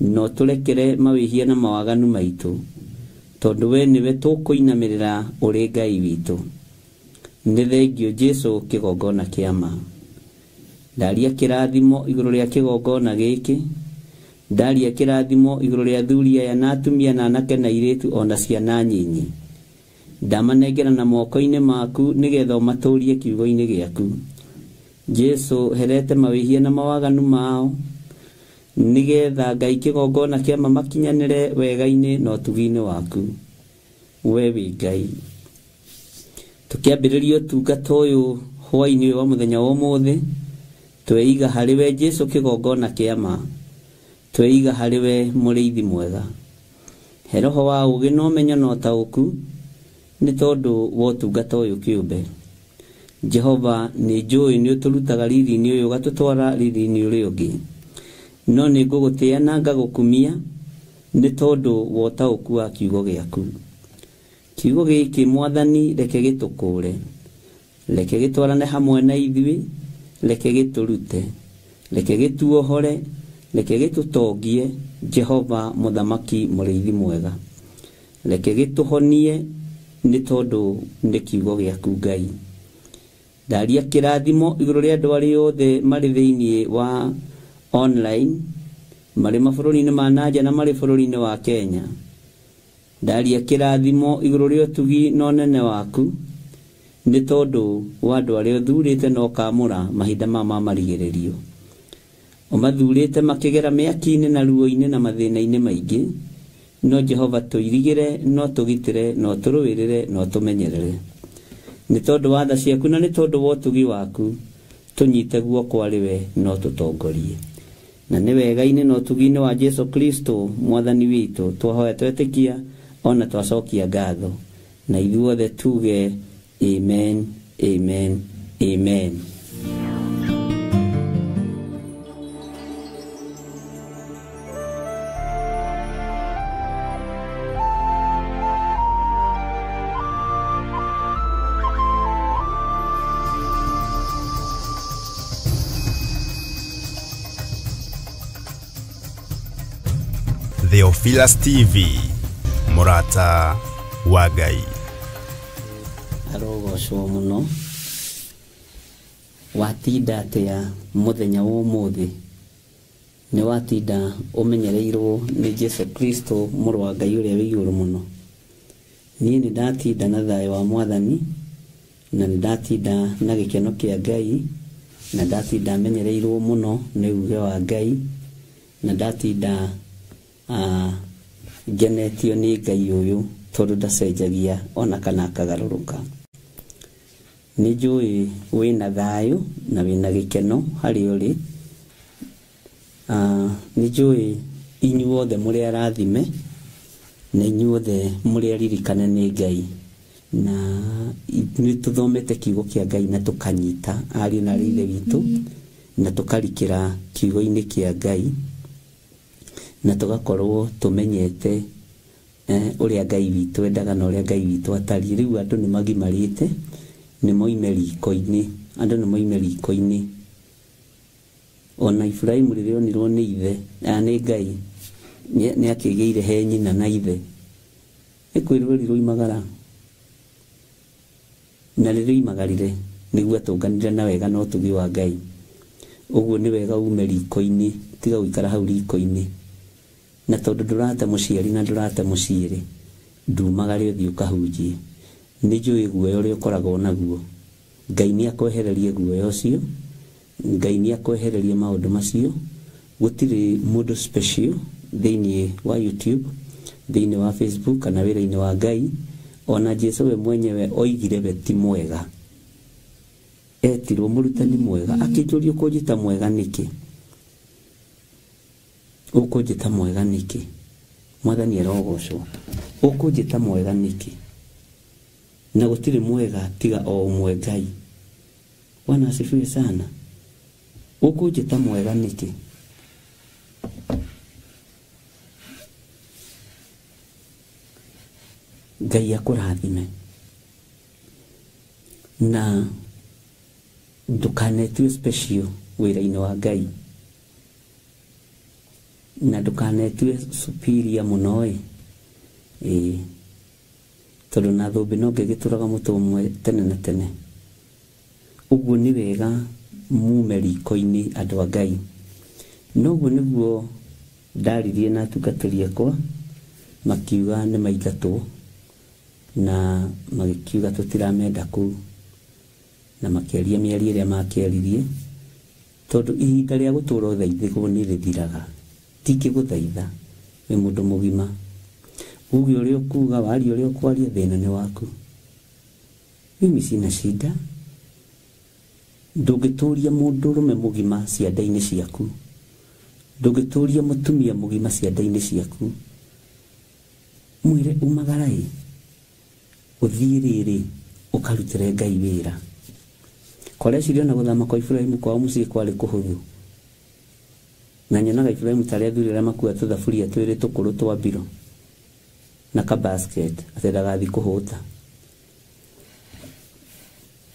Speaker 7: no tũrekere mawĩhia na mawaganu maitũ tondũ we nĩwe tũkũinamĩrĩra ũrĩ Ngai witũ nĩ thengio Jesu kĩgongona kĩa ma. Ndaria kĩrathimo igũrũ rĩa kĩgongona gĩkĩ, ndaria kĩrathimo igũrũ rĩa athuri aya na atumia na anake na airĩtu ona ciana nyinyi. Ndamanengera na moko-inĩ maku nĩgetha ũmatũrie kiugo-inĩ gĩaku. Jesu herete mawĩhia na mawaganu mao, nĩgetha Ngai kĩgongona kĩa ma makinyanĩre wega-inĩ na ũtugi-inĩ waku. We wĩ Ngai. Tũkĩambĩrĩria ũtungata ũyũ hwaĩ-inĩ wa mũthenya wa ũmũthĩ, tweiga harĩwe Jesu kĩgongona kĩa ma, tweiga harĩwe mũrĩithi mwega. He roho wa ũũgĩ na ũmenyo na ũtaũku, nĩ tondũ wa ũtungata ũyũ kĩũmbe. Jehova, nĩ njũĩ nĩ ũtũrutaga rithi-inĩ ũyũ ũgatũtwara rithi-inĩ ũrĩa ũngĩ, no nĩ ngũgũtĩĩa na ngagũkumia nĩ tondũ wa ũtaũku wa kiugo gĩaku. Kiugo gĩkĩ Mwathani reke gĩtũkũũre, reke gĩtwarane hamwe na ithuĩ, reke gĩtũrute, reke gĩtuohore, reke gĩtũtongie. Jehova mũthamaki mũrĩithi mwega, reke gĩtũhonie nĩ tondũ nĩ kiugo gĩaku Ngai. Ndaria kĩrathimo igũrũ rĩa andũ arĩa othe marĩ thĩinĩ wa online, marĩ mabũrũri-inĩ ma nanja na marĩ bũrũri-inĩ wa Kenya. Ndaria kĩrathimo igũrũ rĩa ũtugi na ũnene waku, nĩ tondũ wa andũ arĩa ũthurĩte na ũkamũra mahinda ma marigĩrĩrio. Ũmathurĩte makĩgera mĩaki-inĩ na ruo-inĩ na mathĩna-inĩ maingĩ, no Jehova tũirigĩre, no tũgitĩre, no tũrũĩrĩre, no tũmenyerere. Nĩ tondũ wa tha ciaku na nĩ tondũ wa ũtugi waku, tũnyite guoko arĩwe no tũtongorie. Na nĩ wega-inĩ na ũtugi-inĩ wa Jesu Kristo Mwathani witũ twahoya twetĩkia ona twacokia ngatho, na ithuothe tuge amen, amen, amen.
Speaker 1: Theophilus TV, mũrata wa Ngai.
Speaker 7: Arogocwo mũno, watinda atĩa mũthenya wa ũmũthĩ, nĩ watinda ũmenyereirwo nĩ Jesu Kristo mũrũ wa Ngai ũrĩa wĩ igũrũ mũno. Niĩ nĩ ndatinda na thayũ wa Mwathani, na nĩ ndatinda na gĩkeno kĩa Ngai, na ndatinda menyereirwo mũno nĩ uge wa Ngai, na ndatinda ngenetio nĩ Ngai ũyũ tondũ ndacenjagia ona kana akagarũrũka. Nĩ njũĩ wĩna thayũ na wĩna gĩkeno harĩ ũrĩ. Nĩ njũĩ inyuothe mũrĩ arathime, na inyuothe mũrĩ aririkane nĩ Ngai, na nĩ tũthomete kiugo kĩa Ngai na tũkanyita ariũ na ithe witũ, na tũkarikĩra kiugo-inĩ kĩa Ngai, na tũgakorwo tũmenyete ũrĩa Ngai witũ endaga na ũrĩa Ngai witũ atariĩ. Rĩu andũ nĩ magimarĩte, nĩ moime riko-inĩ, andũ nĩ moime riko-inĩ. Ona Iburahĩmu rĩrĩa onirwo nĩ ithe, nĩ Ngai, nĩ akĩgĩire he nyina na ithe. Nĩ kwĩrwo riroimagara, na rĩroimagarire nĩguo atũnganire na wega na ũtugi wa Ngai. Ũguo nĩ wega ume riko-inĩ, tiga gũikara hau riko-inĩ. Na tondũ ndũrate mũciari na ndũrate mũciĩrĩ, ndumagare ũthiĩ ũkahunjie. Nĩ njũĩ guoya ũrĩa ũkoragwo naguo. Ngai nĩ akwehererie guoya ũcio, Ngai nĩ akwehererie maũndũ macio. Gũtirĩ mũndũ special thĩinĩ wa YouTube, thĩinĩ wa Facebook kana wĩra-inĩ wa Ngai. Ona Jesu we mwenyewe oigire we ti mwega, etirwo mũrutani mwega. Akĩnjũria ũkũnjĩta mwega nĩkĩ? Ũkũnjĩta mwega nĩkĩ? Mwathani arogocwo. Ũkũnjĩta mwega nĩkĩ? Na gũtirĩ mwega tiga o ũmwe Ngai. Bwana asifiwe sana. Ũkũnjĩta mwega nĩkĩ? Ngai akũrathime, na ndũkanetue special wĩra-inĩ wa Ngai, na ndũkanetue superior mũno tondũ na thũmbĩ no ngĩgĩtũraga mũtwe ũmwe tene na tene. Uguo ni wega mume riko-ini andu a Ngai. Noguo niguo ndaririe na atungatĩri akwa makiuga nĩ maingatwo na magikiuga tũtiramenda kũu na makĩaria mĩario ĩrĩa makĩaririe tondũ ihinda rĩa gũtũũra ũthaithĩkwo nĩ rĩthiraga, ti kĩgũthaitha wĩ mũndũ mũgima. Uge ũrĩa ũkuga, waria ũrĩa ũkwaria, thĩna nĩ waku. Mimi sina shida. Ndũngĩtũria mũndũrũme mũgima cianda-inĩ ciaku, ndũngĩtũria mũtumia mũgima cianda-inĩ ciaku. Mwĩre umagara ũthiĩ rĩrĩ ũkarutĩre Ngai wĩra. Koreciria na gũthama kwa Ibrahimu kwao mũciĩ kwarĩ kũhũthũ, na nyonaga Ibrahimu tarĩ athuri arĩa makua tũthaburia twĩrĩ tũkũrũ twa mbiro na ka basket atĩ ndagathiĩ kũhũta,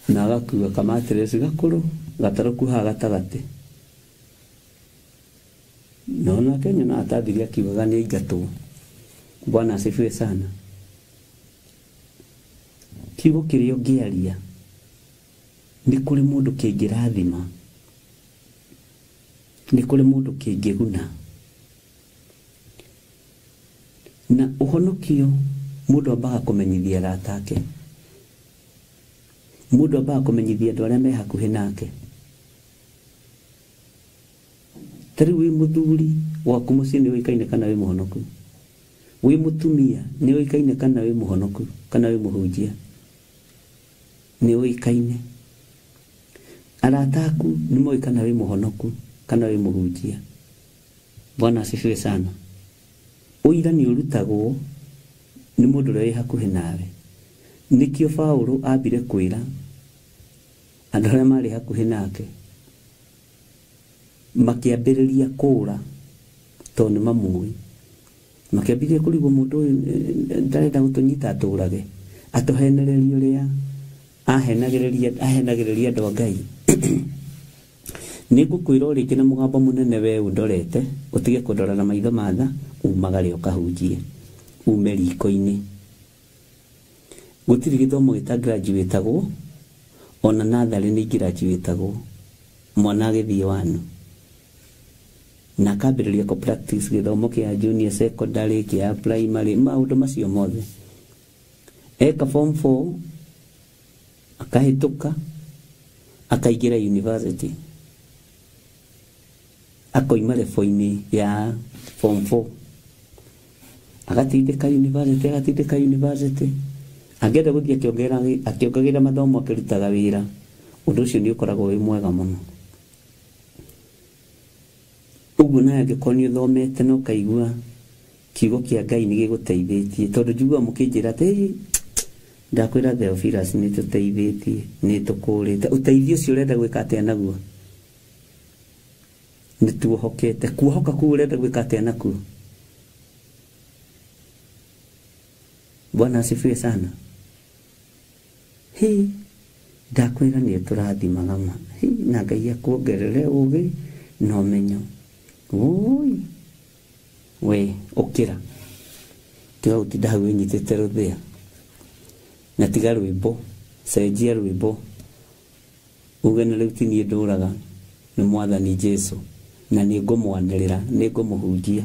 Speaker 7: na agakua kamatiresi gakũrũ gatarũku haha gatagatĩ. Nona Kenya na atathiri akiugaga nĩ aingatwo. Bwana asifiwe sana. Kiugo kĩrĩa ũngĩaria nĩ kũrĩ mũndũ kĩngĩrathima, nĩ kũrĩ mũndũ kĩngĩguna, na ũhonokio mũndũ ambaga kũmenyithia arata ake, mũndũ ambaga kũmenyithia andũ arĩa me hakuhĩ nake. Tarĩu wĩ mũthuri waku mũciĩ nĩ ũĩkaine kana wĩ mũhonoku, wĩ mũtumia nĩ ũĩkaine kana wĩ mũhonoku kana wĩ mũhunjia, nĩ ũĩkaine. Arata aku nĩ moĩ kana wĩ mũhonoku kana wĩ mũhunjia. Bwana asifiwe sana. Ũira nĩ ũrutagwo nĩ mũndũ ũrĩa wĩ hakuhĩ nawe. Nĩkĩo Paulo ambire kwĩra andũ arĩa marĩ hakuhĩ nake makĩambĩrĩria kũũra tondũ nĩ mamũĩ, makĩambĩrĩria kũrigwo mũndũ ũyũ ndarenda gũtũnyita atũũrage, atũhenererie ũrĩa ahenagĩrĩria andũ a Ngai. Nĩ ngũkwĩra ũrĩkĩ na mũgambo mũnene we ũndorete, ũtige kũndora na maitho matha, umagare ũkahunjie, ume riko-inĩ. Gũtirĩ gĩthomo gĩta-graduate-agwo, ona natharĩ nĩ graduate-agwo, mwana agĩthiĩ wanu. Na akambĩrĩria practice gĩthomo kĩa junior secondary, kĩa primary, maũndũ macio mothe. Eka form 4, akahĩtũka, akaingĩra university, akoima level-inĩ ya form 4, agatindĩka university, angĩenda gũthiĩ akĩongagĩra mathomo akĩrutaga wĩra, ũndũ ũcio nĩ ũkoragwo wĩ mwega mũno. Ũguo nawe angĩkorwo nĩ ũthomete na ũkaigua kiugo kĩa Ngai nĩ gĩgũteithĩtie, tondũ njiguaga mũkĩnjĩra atĩ ndakwĩra Theophilus nĩ tũteithĩtie, nĩ tũkũrĩte. Ũteithio ũcio ũrenda gwĩka atĩa naguo? Nĩ tuohokete. Kuohoka kũu ũrenda gwĩka atĩa nakuo? Bwana asifiwe sana. Ndakwĩra nĩ tũrathimaga ma. Na Ngai akuongerere ũũgĩ na ũmenyo. We ũkĩra tiga gũtinda hau wĩnyitĩte rũthĩa, na tiga rwĩmbo, cenjia rwĩmbo, uge na rĩu ti niĩ ndũraga, nĩ Mwathani Jesũ, na nĩ ngũmwanĩrĩra, nĩ ngũmũhunjia.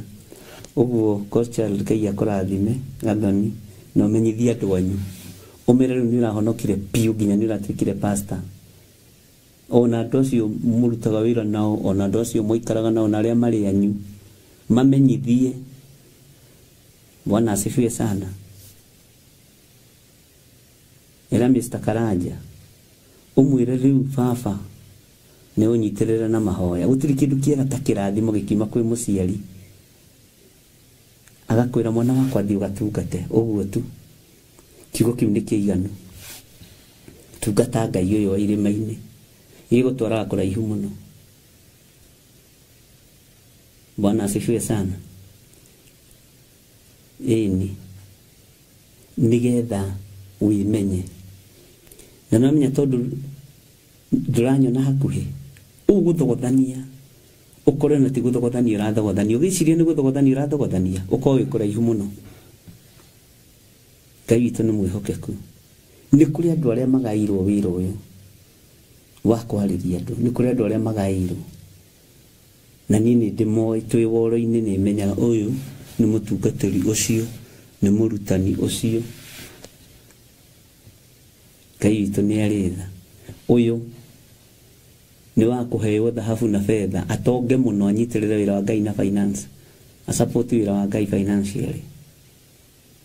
Speaker 7: Ũguo Gospel Ngai akũrathime Gathoni, na ũmenyithie andũ anyu, ũmere rĩu nĩ ũrahonokire piũ nginya nĩ ũratuĩkire pastor. Ona andũ acio mũrutaga wĩra nao, ona andũ acio mũikaraga nao, na arĩa marĩ anyu mamenyithie. Bwana asifiwe sana. Era Mr. Karanja ũmwĩre rĩu baba nĩ ũnyitĩrĩra na mahoya. Gũtirĩ kĩndũ kĩega ta kĩrathimo gĩkiuma kwĩ mũciari agakwĩra mwana wakwa thiĩ ũgatungate. Ũguo tu, kiugo kĩu nĩ kĩiganu. Tungata Ngai ũyũ wa irĩma-inĩ, gĩgũtwaraga kũraihu mũno. Bwana asifiwe sana. Ĩni nĩgetha wĩmenye, na nĩwamenya tondũ ndũranyona hakuhĩ, ũgũthogothania, ũkore na ti gũthogothania ũrathogothania, ũgĩciria nĩ gũthogothania ũrathogothania, ũkorwo wĩ kũraihu mũno. Ngai witũ nĩ mwĩhokeku. Nĩ kũrĩ andũ arĩa magaĩirwo wĩra ũyũ, wa kwarĩria andũ. Nĩ kũrĩ andũ arĩa magaĩirwo na niĩ nĩ ndĩmoĩ twĩ woro-inĩ, nĩ menyaga ũyũ nĩ mũtungatĩri ũcio, nĩ mũrutani ũcio, Ngai witũ nĩ arĩ tha. Ũyũ nĩ wa kũheo thahabu na fedha, atonge mũno, anyitĩrĩre wĩra wa Ngai na finance, asupport wĩra wa Ngai financially.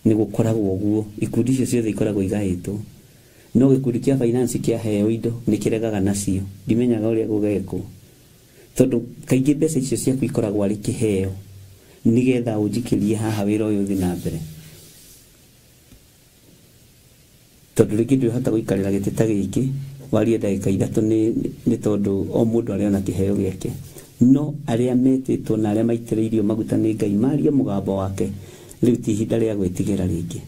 Speaker 7: Nĩ gũkoragwo ũguo, ikundi icio ciothe ikoragwo igaĩtwo. No gĩkundi kĩa finance kĩaheo indo nĩ kĩregaga nacio, ndimenyaga ũrĩa gũgekwo, tondũ kaingĩ mbeca icio ciaku ikoragwo arĩ kĩheo nĩgetha ũnjikĩrie haha wĩra ũyũ ũthiĩ na mbere. Tondũ rĩngĩ ndũhota gũikarĩra gĩtĩ ta gĩkĩ warie ndagĩka ithatũ nĩ tondũ o mũndũ arĩ ona kĩheo gĩake. No arĩa metĩtwo na arĩa maitĩrĩirio maguta nĩ Ngai marie mũgambo wake, rĩu ti ihinda rĩa gwĩtigĩra rĩngĩ.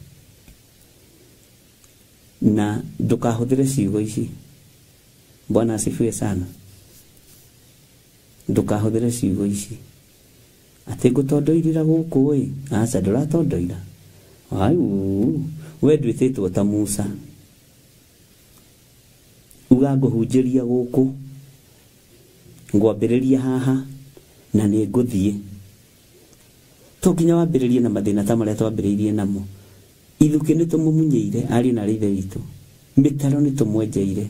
Speaker 7: Na ndũkahũthĩre ciugo ici. Bwana asifiwe sana. Ndũkahũthĩre ciugo ici atĩ ngũtondoirĩra gũkũ aca ndũratondoira. We nduĩtĩtwo ta Musa, uga ngũhunjĩria gũkũ, ngwambĩrĩria haha na nĩ ngũthiĩ. To nginya wambĩrĩrie na mathĩna ta marĩa twambĩrĩirie namo. Ithuki nĩ tũmũmunyĩire ariũ na ithe witũ, mĩtaro nĩ tũmwenjeire,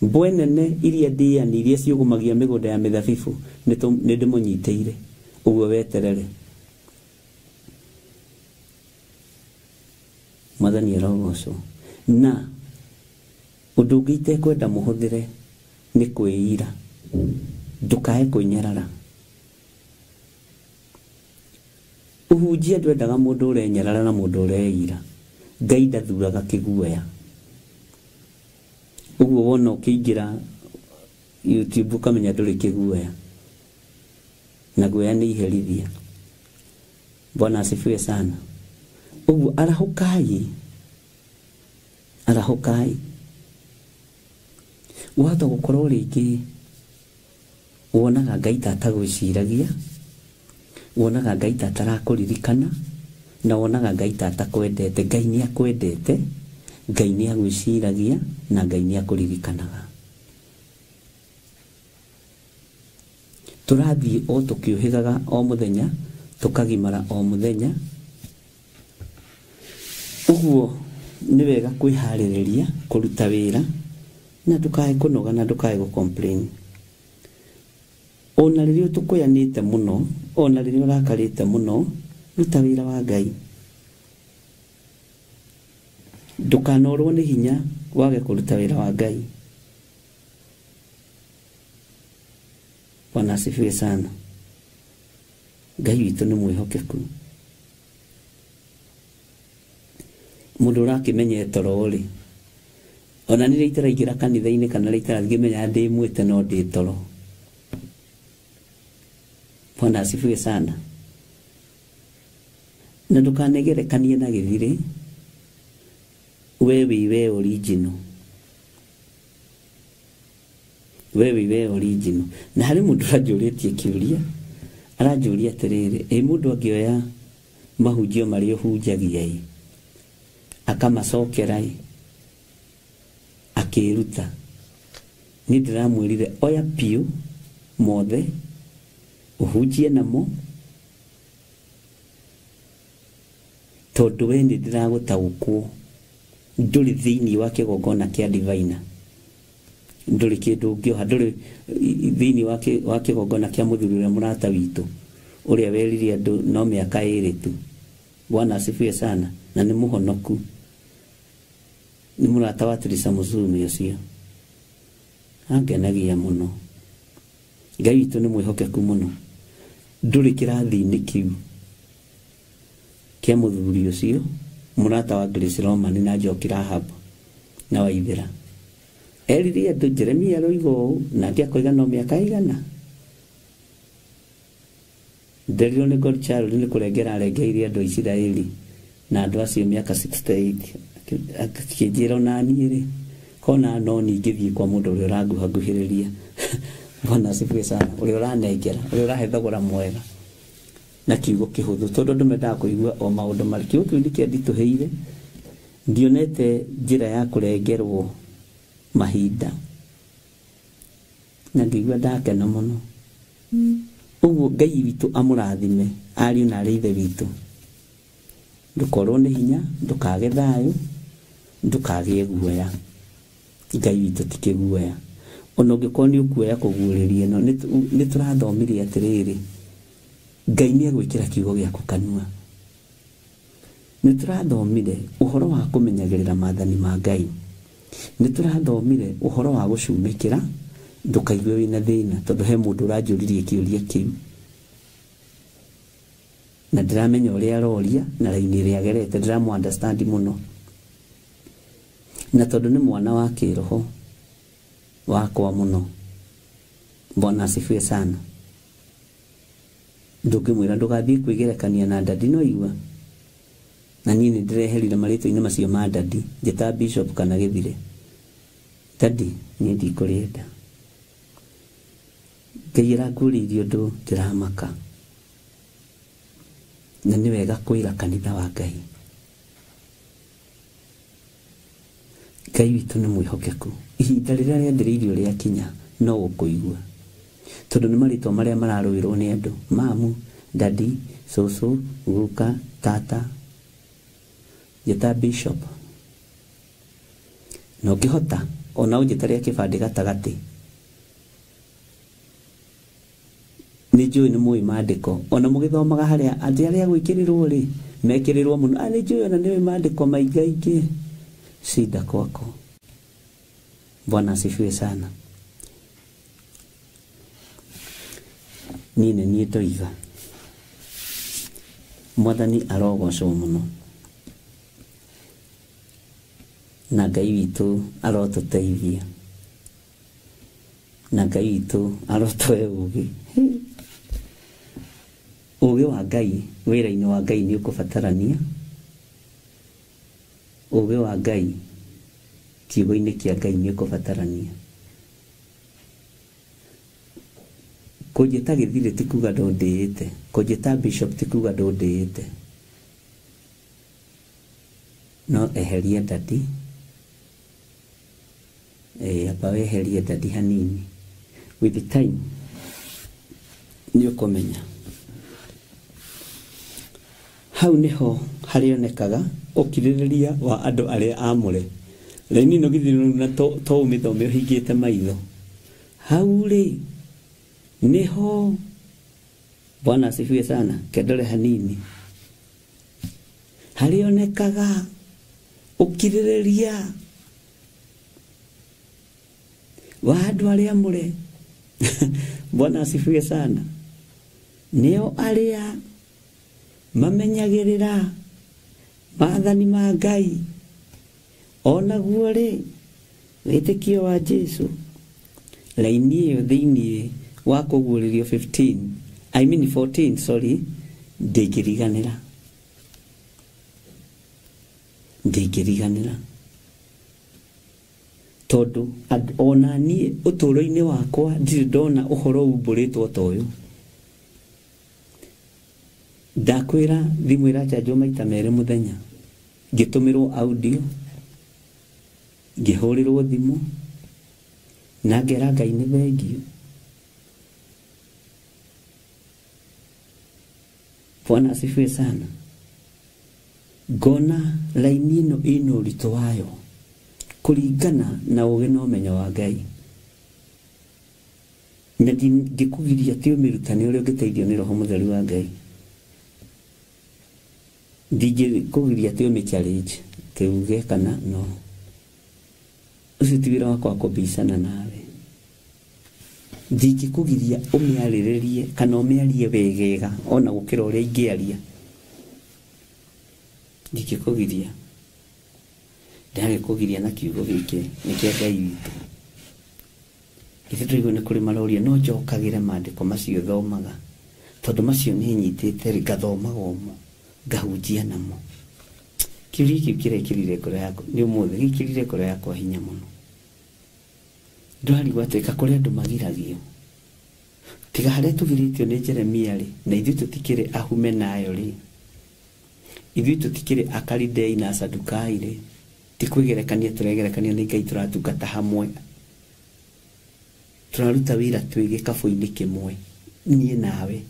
Speaker 7: mbwe nene iria ndĩani iria ciũgũmagia mĩgũnda ya mĩthabibũ nĩ ndĩmũnyitĩire. Ũguo weterere, Mwathani arogocwo. Na ũndũ ũngĩ itekwenda mũhũthĩre nĩ kwĩira, ndũkae kwĩnyarara. Ũhunjia ndwendaga mũndũ ũrenyarara na mũndũ ũreira. Ngai ndathuraga kĩguoya. Ũguo wona ũkĩingĩra YouTube ũkamenya ndũrĩ kĩguoya, na guoya nĩ iherithia. Bwana asifiwe sana. Ũguo arahũkai, arahũkai. Wahota gũkorwo rĩngĩ wonaga Ngai tatagwĩciragia, wonaga Ngai tatarakũririkana, na wonaga Ngai tatakwendete. Ngai nĩ akwendete, Ngai nĩ agwĩciragia, na Ngai nĩ akũririkanaga. Tũrathiĩ o tũkĩũhĩgaga o mũthenya, tũkagimara o mũthenya. Ũguo nĩ wega kwĩharĩrĩria kũruta wĩra, na ndũkae kũnoga na ndũkae gũcomplain. Ona rĩrĩa tũkũyanĩte mũno, ona rĩrĩa ũrakarĩte mũno, ruta wĩra wa Ngai. Ndũkanorwo nĩ hinya wage kũruta wĩra wa Ngai. Bwana asifiwe sana. Ngai witũ nĩ mwĩhokeku. Mũndũ ũrakĩmenya toro rĩ, ona nĩ rĩita raingĩra kanitha-inĩ kana rĩita raingĩmenya ndĩ mwĩte no ndĩ toro. Bwana asifiwe sana. Na ndũkanegerekanie na gĩthirĩ, we original. We original. Na harĩ mũndũ aranjũrĩtie kĩũria, aranjũria atĩrĩrĩ, mũndũ angĩoya mahunjio marĩa ũhunjagia akamacokera akĩruta, niĩ ndĩramwĩrire oya piũ mothe ũhunjie namo, tondũ we nĩ ndĩragũtaũkwo ndũrĩ thĩinĩ wa kĩgongona kĩa divina, ndũrĩ kĩndũ ũngĩoha, ndũrĩ thĩinĩ wa kĩgongona kĩa mũthuri ũrĩa mũrata witũ ũrĩa werire andũ no mĩaka 2 tu. Bwana asifiwe sana. Na nĩ mũhonoku, nĩ mũrata wa Teresa Mũzumi ũcio, angenagia mũno. Ngai witũ nĩ mwĩhokeku mũno. Ndũrĩ kĩrathi-inĩ kĩu kĩa mũthuri ũcio mũrata wa Grace Roman na Njoki Rahab na Waithera. Erire andũ Jeremia roigo na ndiakoiga no mĩaka 100. Nderirwo nĩ God Child nĩ kũrengera arengeire andũ Isiraeli na andũ acio mĩaka 68. Akĩnjĩra na niĩ rĩ, kona no ningĩthiĩ kwa mũndũ ũrĩa ũranguhagũhĩrĩria. Bwana asifiwe sana. Ũrĩa ũranengera, ũrĩa ũrahe thogora mwega na kiugo kĩhũthũ, tondũ andũ mendaga kũigua o maũndũ marĩ. Kiugo kĩu nĩ kĩanditũhĩire, ndionete njĩra ya kũrengerwo mahinda na ngĩigua ndakena mũno. Ũguo Ngai witũ amũrathime ariũ na arĩ ithe witũ. Ndũkorwo nĩ hinya, ndũkage thayũ, ndũkagĩe guoya. Ngai witũ ti kĩguoya. Ona ũngĩkorwo nĩ ũkuoya kũguũrĩria ĩno, nĩ tũrathomire atĩrĩrĩ, Ngai nĩ egwĩkĩra kiugo gĩaku kanua. Nĩ tũrathomire ũhoro wa kũmenyagĩrĩra maathani ma Ngai. Nĩ tũrathomire ũhoro wa gũcumĩkĩra, ndũkaigue wĩna thĩna, tondũ he mũndũ ũranjũririe kĩũria kĩu. Na ndĩramenya ũrĩa aroria na raini ĩrĩa agerete, ndĩramũ understand mũno. Na tondũ nĩ mwana wa kĩroho wakwa mũno, Bwana asifiwe sana. Ndũngĩmwĩra ndũgathiĩ kwĩgerekania na dadi, no igua. Na niĩ nĩ ndĩreherire marĩtwa-inĩ macio ma dadi, njĩta Bishop kana Gĩthire. Dadi, niĩ ndikũrĩenda. Ngai arangũrĩirie ũndũ ndĩramaka. Na nĩ wega kwĩra kanitha wa Ngai. Ngai witũ nĩ mwĩhokeku. Ihinda rĩrĩa rĩambĩrĩirio rĩakinya no gũkũigua. Tondũ nĩ marĩtwa marĩa mararũĩrwo nĩ andũ. Mamu, dadi, cũcũ, guka, tata. Njĩta Bishop. Na ũngĩhota, ona ũnjĩtaria kĩbandĩ gatagatĩ. Nĩ njũĩ nĩ mũĩ maandĩko. Ona mũgĩthomaga harĩa atĩ arĩa gwĩkĩrĩrwo rĩ, mekĩrĩrwo mũno. Nĩ njũĩ ona nĩwe maandĩko maingaingĩ. Shida kwako. Bwana asifiwe sana. Niĩ nĩ niĩ ndoiga. Mwathani arogocwo mũno. Na Ngai witũ arotũteithia. Na Ngai witũ arotũhe ũũgĩ. Ũũgĩ wa Ngai, wĩra-inĩ wa Ngai nĩ ũkũbatarania. Ũũgĩ wa Ngai, kiugo-inĩ kĩa Ngai nĩ ũkũbatarania. Kũnjĩta Gĩthire ti kuuga ndũndĩĩte. Kũnjĩta Bishop ti kuuga ndũndĩĩte. No eherie dadi. Amba weherie dadi hanini. With the time, nĩ ũkũmenya. Hau nĩho harĩonekaga ũkirĩrĩria wa andũ arĩa amũre. Raini ĩno Gĩthire na to ũmĩthome ũhingĩte maitho. Hau rĩ, nĩho Bwana asifiwe sana, kendore hanini. Harĩonekaga ũkirĩrĩria wa andũ arĩa amũre. Bwana asifiwe sana. Nĩo arĩa mamenyagĩrĩra maathani ma Ngai. Onaguo rĩ, wĩtĩkio wa Jesũ. Raini ĩyo thĩinĩ wa kũguũrĩrio 14, sorry, ndĩngĩriganĩra. Ndĩngĩriganĩra. Tondũ ona niĩ ũtũũro-inĩ wakwa ndirĩ ndona ũhoro umbũrĩtwo ta ũyũ. Ndakwĩra thimũ ĩrachanjwo maita merĩ mũthenya. Ngĩtũmĩrwo audio, ngĩhũrĩrwo thimũ, na ngera Ngai nĩ thengiũ. Bwana asifiwe sana. Ngona raini ĩno ĩna ũritũ wayo kũringana na ũũgĩ na ũmenyo wa Ngai. Na ngĩkũgiria atĩ ũmĩrutani ũrĩa ũngĩteithio nĩ Roho Mũtheru wa Ngai. Ndingĩkũgiria atĩ ũmĩ-challenge kĩuge kana no. Ũcio ti wĩra wakwa kũmbicana nawe. Ndingĩkũgiria ũmĩarĩrĩrie kana ũmĩarie wegega ona gũkĩra ũrĩa ingĩaria. Ndingĩkũgiria. Ndagĩkũgiria na kiugo gĩkĩ nĩ kĩa Ngai witũ. Ithuĩ tũigua nĩ kũrĩ maroria no njokagĩre maandĩko macio thomaga. Tondũ macio nĩ nyitĩte ngathomaga ũmo, ngahunjia namo. Kiuria kĩu kĩrekĩrire ngoro yakwa nĩ ũmũthĩ gĩkĩrire ngoro yakwa hinya mũno. Ndwari gwatuĩka kũrĩ andũ magiragio. Tiga harĩa tũgirĩtio nĩ Jeremia rĩ, na ithuĩ tũtikĩrĩ ahume nayo rĩ. Ithuĩ tũtikĩrĩ Akalidei na Asadukai rĩ. ti kwigerekania turegerekania ni Ngai turatungata hamwe turaruta wira twi gikabu-ini kimwe nie nawe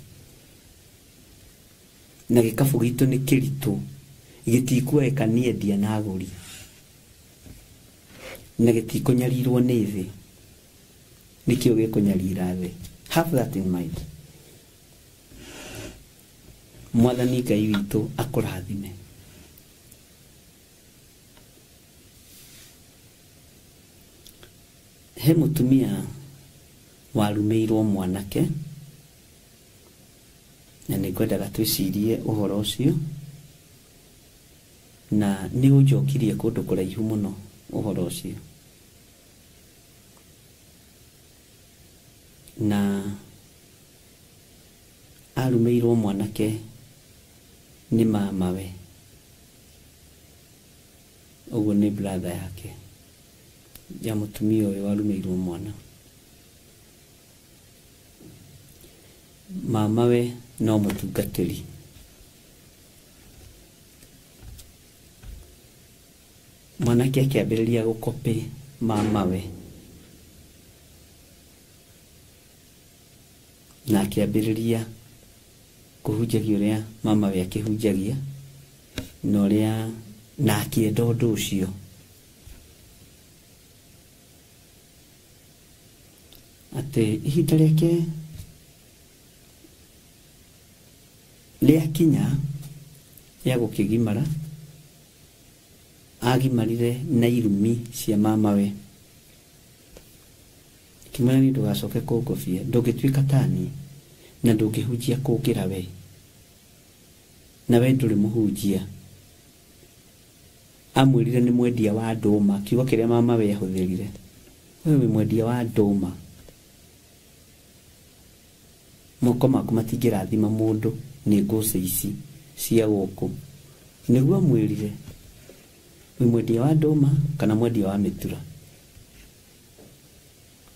Speaker 7: na gikabu gitu ni kiritu gitikueka nie endia na aguri na gitikunyariirwo ni thi nikio gikunyarira thi. Have that in mind. Mwathani Ngai witũ akũrathime. He mũtumia warumĩirwo mwanake na nĩ ngwendaga twĩcirie ũhoro ũcio na nĩ ũnjokirie kũndũ kũraihu mũno ũhoro ũcio na arumĩirwo mwanake ni mamawe ũguo nĩ brother yake ya mũtumia ũyũ warumĩirwo mwana. Mamawe no mũtungatĩri mwanake akĩambĩrĩria gũkopĩ mamawe na akĩambĩrĩria kũhunjagia ũrĩa mamawe akĩhunjagia na ũrĩa na akĩenda ũndũ ũcio atĩ ihinda rĩake rĩakinya ya gũkĩgimara agimarire na irumi cia mamawe kimwena ni ndũgacoke kũngobia ndũngĩtuĩka tani na ndũngĩhunjia kũngĩra we na we ndũrĩ mũhunjia. Amwĩrire nĩ mwendia wa ndũma kiugo kĩrĩa mamawe ahũthĩrire wewe wĩ mwendia wa ndũma moko maku matingĩrathima mũndũ nĩ ngũcĩ ici cia gũkũ nĩguo amwĩrire wĩ mwendia wa ndũma kana mwendia wa mĩtura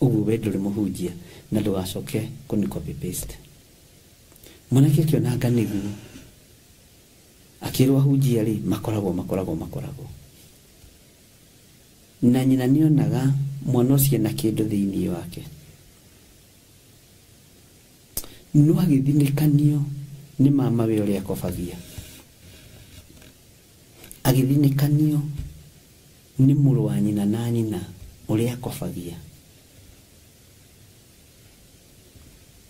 Speaker 7: ũguo we ndũrĩ mũhunjia na ndũgacoke kũni copy paste. Mwanake akĩonanga nĩguo akĩrwo ahunjia rĩ makoragwo na nyina nĩonaga mwana ũcio na kĩndũ thĩinĩ wake no agĩthinĩkanio nĩ mamawe ũrĩa akobagia agĩthinĩkanio nĩ mũrũ wa nyina na nyina ũrĩa akobagia.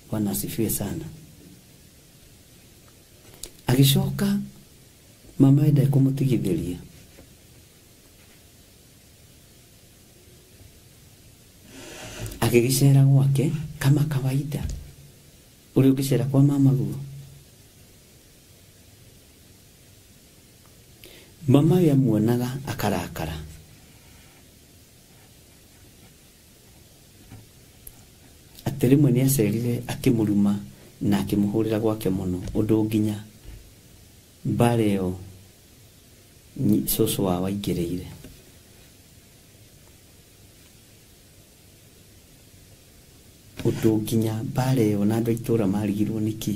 Speaker 7: Bwana asifiwe sana. Agĩcoka mamawe ndekũmũtigithĩria agĩgĩcera gwake kama kawaida ũrĩa ũngĩcera kwa mamaguo. Mamawe amuonaga akarakara atĩ rĩmwe nĩacerire akĩmũruma na akĩmũhũrĩra gwake mũno ũndũ nginya mbara ĩyo cũcũ wao aingĩrĩire. Ũndũ nginya mbara ĩyo na andũ a itũũra marigirwo nĩkĩ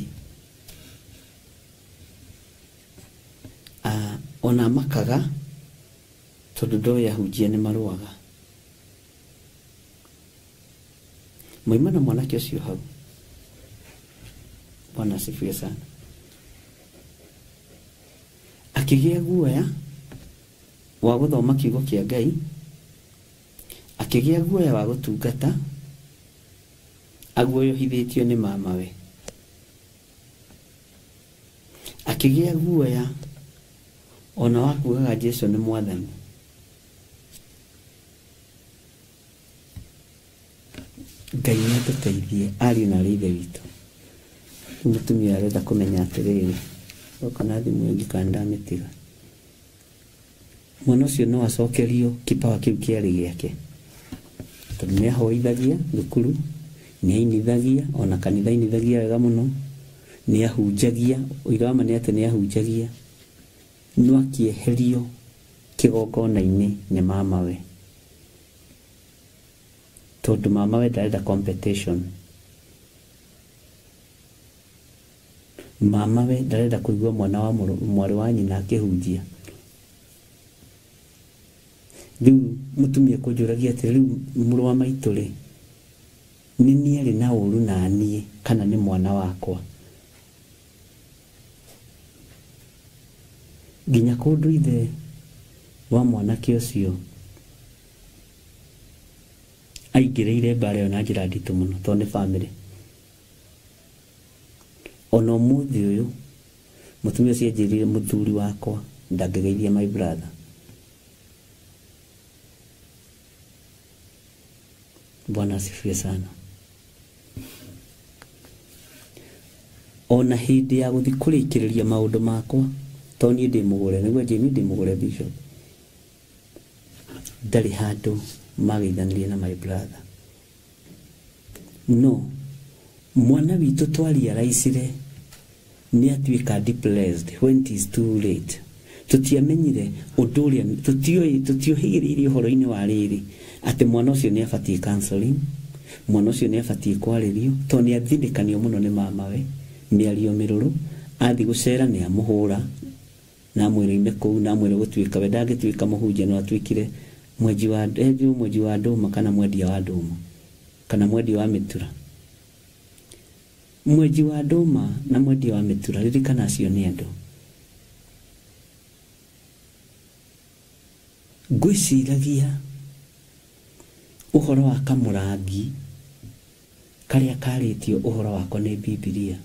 Speaker 7: ona makaga tondũ ndoĩ ahunjia nĩ marũaga. Moima na mwanake ũcio hau. Bwana asifiwe sana. Akĩgĩa guoya wa gũthoma kiugo kĩa Ngai, akĩgĩa guoya wa gũtungata aguoyohithĩtio nĩ mamawe, akĩgĩa guoya ona wa kugaga Jesũ nĩ Mwathani. Ngai nĩatũteithie ariũ na aarĩ a Ithe witũ. Mũtumia arenda kũmenya atĩrĩrĩ okana thimũ ĩngĩ kana ndamĩtiga mwana ũcio no acokerio kĩpawa kĩu kĩarĩ gĩake tondũ nĩahoithagia thukuru, nĩainithagia ona kanitha ainithagia wega mũno, nĩahunjagia ũira wa ma nĩ atĩ nĩahunjagia no akĩeherio kĩgongona-inĩ nĩ mamawe tondũ mamawe ndarenda competition. Mamawe ndarenda kũigua mwana wa mwarĩ wa nyina akĩhunjia riu mutumia kunjuragia ati riu muru wa maitu ri ni nie ri na uru na nie kana ni mwana wakwa ginya kundu ithe wa mwanake ucio aigireire mbara yo na njira nditu muno to ni family ono muthi uyu mutumia ucio njirire muthuri wakwa ndagegeithia my brother Bwana asifiwe sana. Ona hindi ya guthi kurikiriria maundu makwa to nie ndi mugure niguo Jimmy ndi mugure bishop ndari handu magithanirie na my brother no mwana witu twaria raicire ni atuika depressed when it is too late tutiamenyire undu uria tutiohigiririe uhoro-ini wa riri ati mwana ucio ni abatie counseling mwana ucio ni abatie kwaririo to ni athinikanio muno ni mamawe miario miruru athi gucera ni amuhura na mwire-ine kuu na mwire gutuika we ndangituika muhunjia no atuikire mweji wa nduma kana mwendia wa nduma kana mwendia wa mitura mweji wa nduma na mwendia wa mitura ririkana acio ni andu gwiciragia uhoro wa kamurangi karia karitio uhoro wako ni Biblia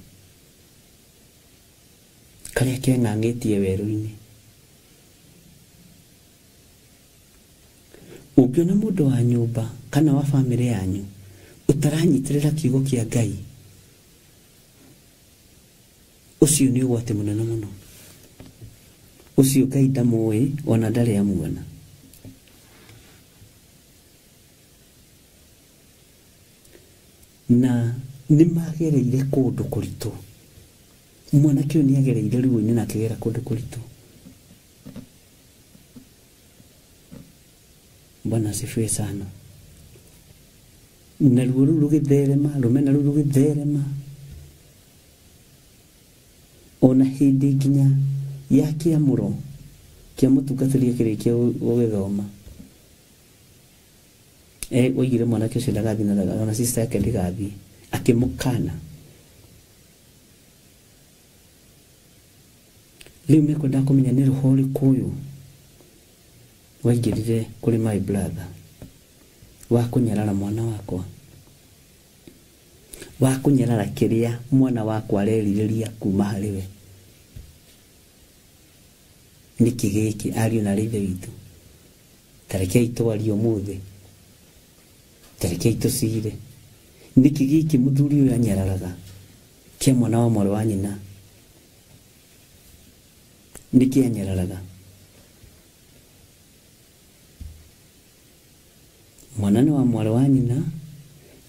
Speaker 7: karia keng'ang'ĩtie werũ-inĩ ũngĩona mũndũ wa nyũmba kana wa family yanyu ũtaranyitirĩra kiugo kĩa Ngai ũcio nĩ ũgwati mũnene mũno ũcio Ngai ndamũĩ ona ndarĩ amuona na nĩ magereire kũndũ kũritũ mwanake ũyũ nĩ agereire ruo-inĩ na akĩgera kũndũ kũritũ Bwana asifiwe sana na ruo rũu rũgĩtherema rũmena rũu rũgĩtherema ona hindi nginya ya kĩamũro kĩa mũtungatĩri akĩrĩkia gũgĩthoma oigire mwanake ũcio ndagathiĩ na ona sister yake ndĩgathiĩ akĩmũkana rĩu mekwenda kũmenya nĩ rũho rũrĩkũ ũyũ waingĩrire kũrĩ my brother wa kũnyarara mwana wakwa wa kũnyarara kĩrĩa mwana wakwa arerirĩria kuma harĩ we nĩkĩ gĩkĩ ariũ na ithe witũ tarekei twarie ũmũthĩ tarekei tũcire nĩkĩ gĩkĩ mũthuri ũyũ anyararaga kĩa mwana wa mwarĩ wa nyina nĩkĩ anyararaga mwana nĩ wa mwarĩ wa nyina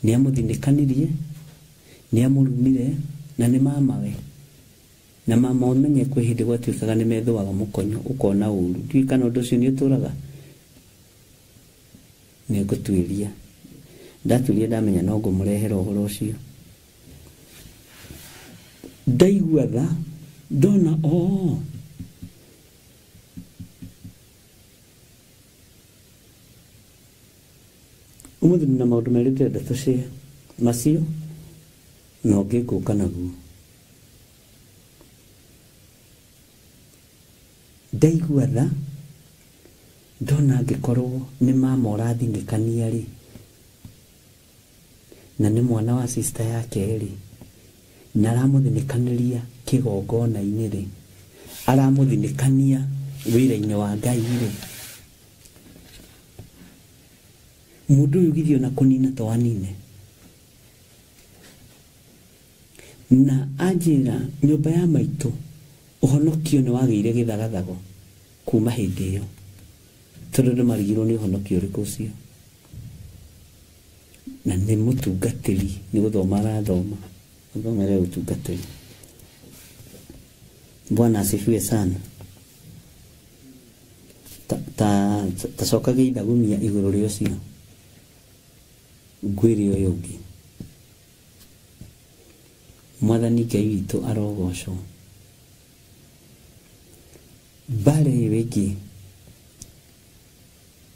Speaker 7: nĩ amũthinĩkanirie nĩ amũrumire na nĩ mamawe na mama ũmenye kwĩ hĩndĩ gwatuĩkaga nĩ methũaga mũkonyo ũkona ũru ndiũĩ kana ũndũ ũcio nĩ ũtũraga nĩ ngũtuĩria ndatuĩria ndamenya no ngũmũrehera ũhoro ũcio ndaigua tha ndona ũmũthĩ na maũndũ merĩ ndĩrenda tũcĩe macio na ũngĩ ngũka naguo ndaigua tha ndona angĩkorwo nĩ mama ũrathinĩkania rĩ na nĩ mwana wa sister yake rĩ na aramũthinĩkanĩria kĩgongona-inĩ rĩ aramũthinĩkania wĩra-inĩ wa Ngai rĩ mũndũ ũyũ githio na kũnina to anine na anjĩra nyũmba ya maitũ ũhonokio nĩ wagĩire gĩthagathago kuma hĩndĩ ĩyo tondũ ndĩmarigirwo nĩ ũhonokio ũrĩkũ ũcio na nĩ mũtungatĩri nĩ gũthoma arathoma gũthomere ũtungatĩri Bwana asifiwe sana tacokagia ithagumia igũrũ rĩa ũcio ngwĩre ũyũ ũngĩ Mwathani Ngai witũ arogocwo mbara ĩyo ĩngĩ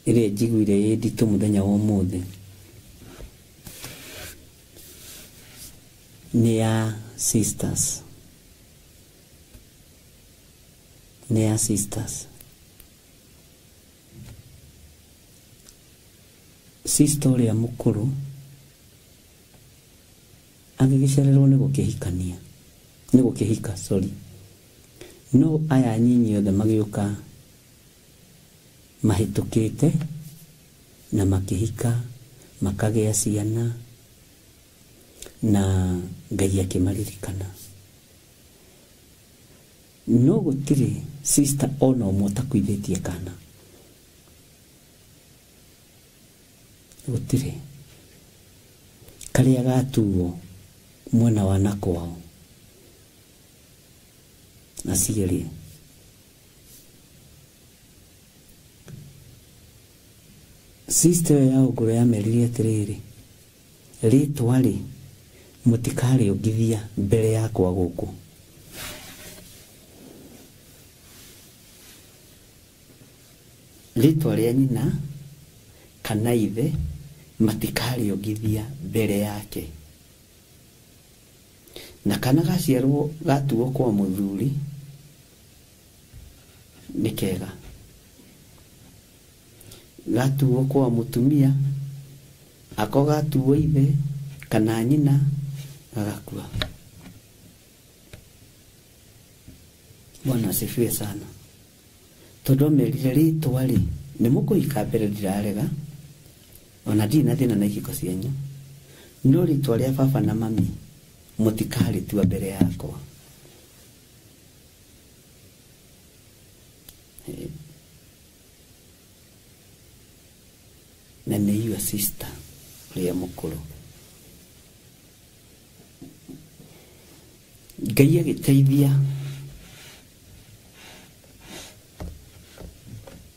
Speaker 7: ĩrĩa njiguire ĩ nditũ mũthenya wa ũmũthĩ nĩ ya sisters. Nĩ ya sisters. Sister ũrĩa mũkũrũ agĩgĩcererwo nĩ gũkĩhikania, nĩ gũkĩhika, sorry. No aya nyinyi othe magĩũka mahĩtũkĩte na makĩhika, makagĩa ciana na Ngai akĩmaririkana. No gũtirĩ sister ona ũmwe ũtakuithĩtie kana. Gũtirĩ. Karĩa gatuo mwena wa nakwao. Aciari. Sister ya ũgũrũ yamerire atĩrĩrĩ, rĩtwa rĩ mũtikarĩongithia mbere yakwa gũkũ. Rĩtwa rĩa nyina kana ithe matikarĩongithia mbere yake. Na kana gaciarwo gatuo kwa mũthuri nĩ kega. Gatuo kwa mũtumia ako gatuo ithe kana nyina agakua. Bwana asifiwe sana. Tondũ merire rĩtwa rĩ nĩ mũkũhika mbere ndirarega, ona ndirĩ na thĩna na ihiko cianyu, no rĩtwa rĩa baba na mami mũtikarĩtua mbere yakwa. Na nĩ your sister ũrĩa mũkũrũ. Ngai agĩteithia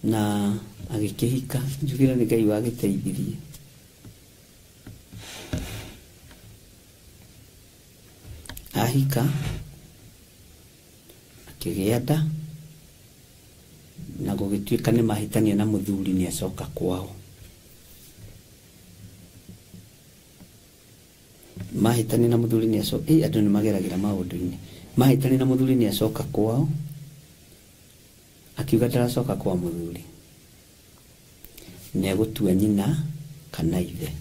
Speaker 7: na agĩkĩhika, njugĩra nĩ Ngai wagĩteithirie. Ahika akĩgĩa nda na gũgĩtuĩka nĩ mahĩtania na mũthuri nĩ acoka kwao. Mahĩtania na mũthuri nĩ acoka, andũ nĩ mageragĩra maũndũ-inĩ. Mahĩtania na mũthuri nĩ acoka kwao, akiuga ndaracoka kwa mũthuri, nĩ egũtua nyina kana ithe.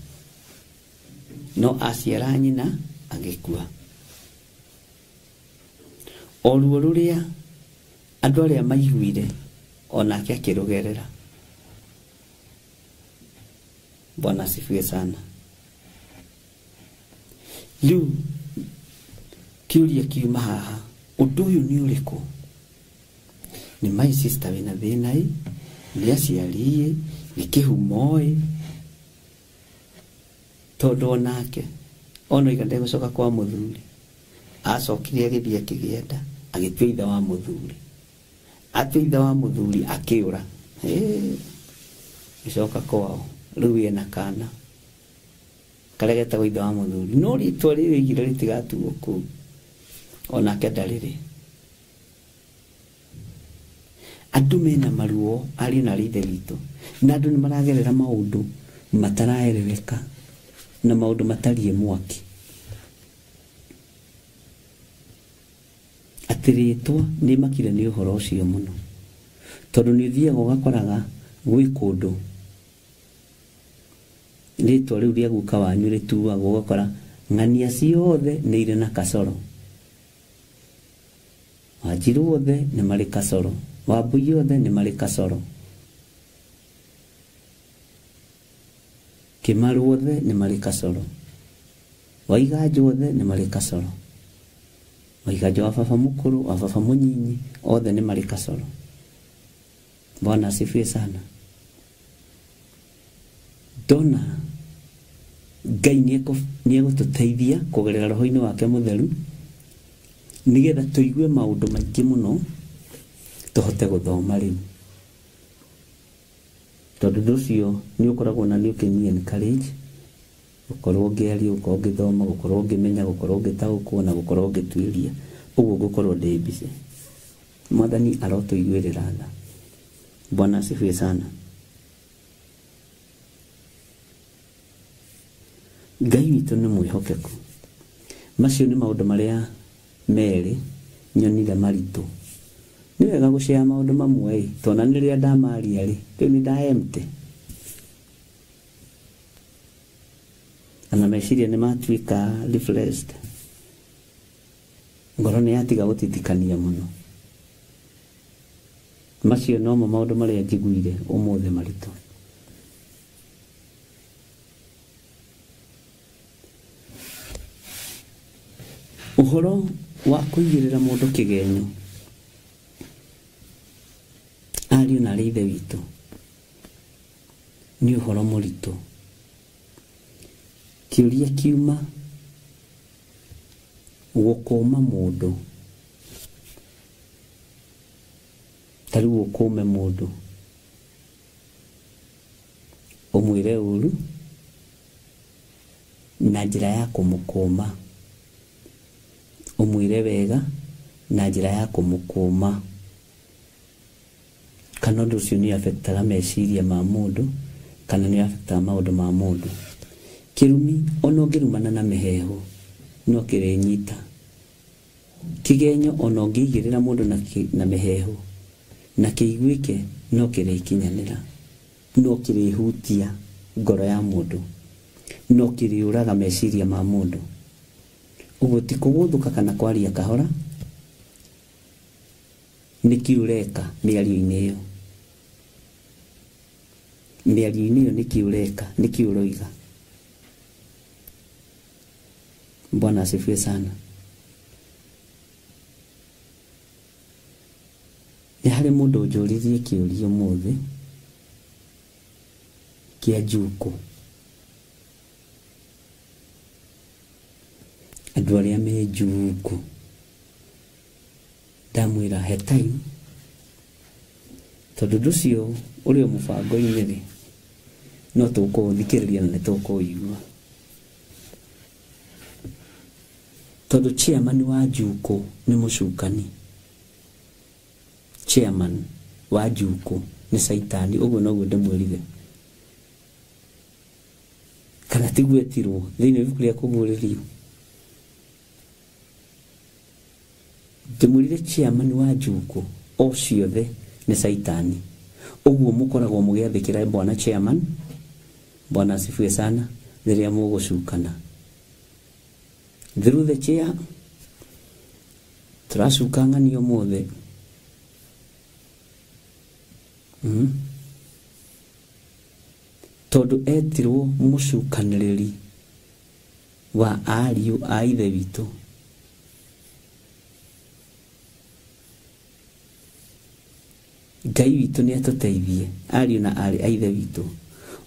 Speaker 7: No aciara nyina agĩkua. O ruo rũrĩa andũ arĩa maiguire onake akĩrũgerera. Bwana asifiwe sana. Rĩu kĩũria kiuma haha, ũndũ ũyũ nĩ ũrĩkũ? Nĩ my sister wĩna thĩna ĩ, nĩ aciari, nĩ kĩhumo ĩ, tondũ onake ona iga ndegũcoka kwa mũthuri, acokire agĩthiĩ akĩgĩa nda, agĩtua ithe wa mũthuri, atua ithe wa mũthuri akĩũra, gĩcoka kwao, rĩu ena kana karĩa getagwo ithe wa mũthuri. No rĩtwa rĩrĩ oigire rĩtigatuo kũu, onake ndarĩrĩ. Andũ mena maruo ariũ na ithe witũ, na andũ nĩ maragerera maũndũ mataraereweka na maũndũ matariĩ mwaki. Atĩ rĩtwa nĩ makire nĩ ũhoro ũcio mũno, tondũ nĩ ũthiaga ũgakoraga gwĩ kũndũ rĩtwa rĩu rĩa guka wanyu rĩtuagwo, ũgakora ng'ania ciothe nĩ irĩ na kasoro. Wanjiru othe nĩ marĩ kasoro, Wambui othe nĩ marĩ kasoro, Kimaru othe nĩ marĩ kasoro, Waiganjo othe nĩ marĩ kasoro, Waiganjo wa baba mũkũrũ, wa baba mũnyinyi othe nĩ marĩ kasoro. Bwana asifiwe sana. Ndona Ngai nĩ egũtũteithia kũgerera roho-inĩ wake mũtheru, nĩgetha tũigue maũndũ maingĩ mũno tũhote gũthoma rĩu. Tondũ ũndũ ũcio nĩ ũkoragwo na nĩ ũkĩnyia encourage, gũkorwo ngĩaria, gũkorwo ngĩthoma, gũkorwo ngĩmenya, gũkorwo ngĩtaũkwo na gũkorwo ngĩtuĩria. Ũguo ngũkorwo ndĩ mbice. Mwathani arotũiguĩrĩra tha. Bwana asifiwe sana. Ngai witũ nĩ mwĩhokeku. Macio nĩ maũndũ marĩa merĩ nyonire maritũ. Nĩ wega gũcea maũndũ mamwe tona nĩ rĩrĩa ndamaria rĩ rĩu nĩ ndaempty. Ana meciria nĩ matuĩka refreshed. Ngoro nĩ yatiga gũtitikania mũno. Macio no mo maũndũ marĩa njiguire ũmũthĩ maritũ. Ũhoro wa kũigĩrĩra mũndũ kĩgenyo ariũ na arĩ ithe witũ nĩ ũhoro mũritũ. Kĩũria kiuma gũkũma mũndũ, tarĩu ũkũme mũndũ ũmwĩre ũru na njĩra ya kũmũkũma, ũmwĩre wega na njĩra ya kũmũkũma. Kana ũndũ ũcio nĩ affectaga meciria ma mũndũ kana nĩ affectaga maũndũ ma mũndũ. Kĩrumi ona ũngĩrumana na mĩheho no kĩrĩnyita. Kĩgenyo ona ũngĩigĩrĩra mũndũ na mĩheho na kĩiguĩke no kĩrĩkinyanĩra, no kĩrĩhutia ngoro ya mũndũ, no kĩrĩũraga meciria ma mũndũ. Ũguo ti kũgũthũka kana kwaria kahora nĩ kĩũreka mĩario-inĩ ĩyo. Mĩario-inĩ ĩyo nĩ kĩũreka, nĩ kĩũroiga. Bwana asifiwe sana. Nĩ harĩ mũndũ ũnjũririe kĩũria ũmũthĩ kĩa njukũ. Andũ arĩa me njukũ ndamwĩra he time tondũ ũndũ ũcio ũrĩ o mũbango-inĩ rĩ no tũkũũthikĩrĩria na nĩ tũkũũigua. Tondũ chairman wa njukũ nĩ mũcukani, chairman wa njukũ nĩ Saitani. Ũguo noguo ndĩmwĩrire, kana tigwetirwo thĩinĩ wa ibuku rĩa kũguũrĩrio. Ndĩmwĩrire chairman wa njukũ o ciothe nĩ Saitani. Ũguo mũkoragwo mũgĩathĩkĩra bwana chairman. Bwana asifiwe sana. Rĩrĩa mũgũcukana through the chair turacukang'ania ũmũthĩ. Tondũ etirwo mũcukanĩrĩri wa ariũ a ithe witũ. Ngai witũ nĩ atũteithie ariũ na arĩ a ithe witũ.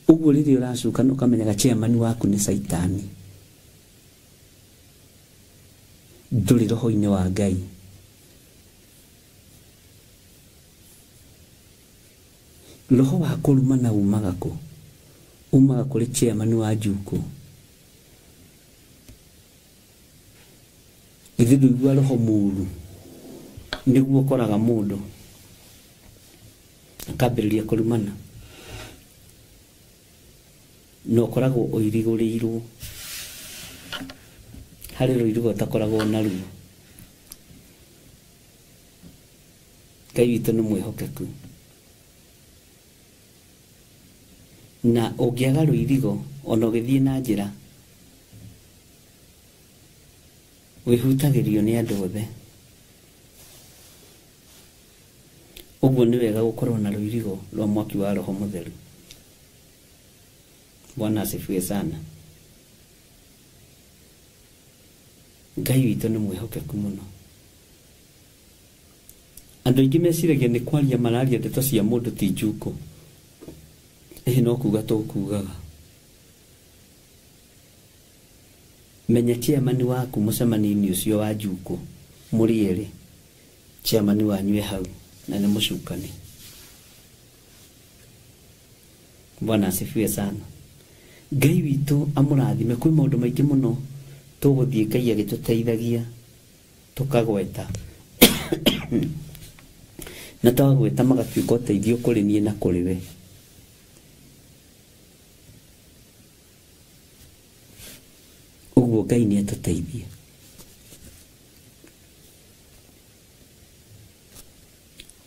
Speaker 7: Ũguo rĩrĩa ũracukana ũkamenyaga chairman waku nĩ Saitani, ndũrĩ roho-inĩ wa Ngai. Roho wa kũrumana umaga kũ? Umaga kũrĩ chairman wa njukũ. Ithuĩ ndũigua roho mũũru nĩguo ũkoraga mũndũ akambĩrĩria kũrumana, no ũkoragwo ũirigũrĩirwo harĩ rũirigo ũtakoragwo na ruo. Ngai witũ nĩ mwĩhokeku, na ũngĩaga rũirigo ona ũgĩthiĩ na njĩra wĩhutagĩrio nĩ andũ othe. Ũguo nĩ wega gũkorwo na rũirigo rwa mwaki wa Roho Mũtheru. Bwana asifiwe sana. Ngai witũ nĩ mwĩhokeku mũno. Andũ aingĩ meciragia nĩ kwaria mararia ndeto cia mũndũ ti njukũ. No kuga tũkugaga. Menya chairman waku mũcemanio-inĩ ũcio wa njukũ mũrĩ erĩ, chairman wanyu hau na nĩ mũcukani. Bwana asifiwe sana. Ngai witũ amũrathime. Kwĩ maũndũ maingĩ mũno tũgũthiĩ Ngai agĩtũteithagia tũkagweta na twagweta magatuĩka ũteithio kũrĩ niĩ na kũrĩ we. koguo Ngai nĩ atũteithie.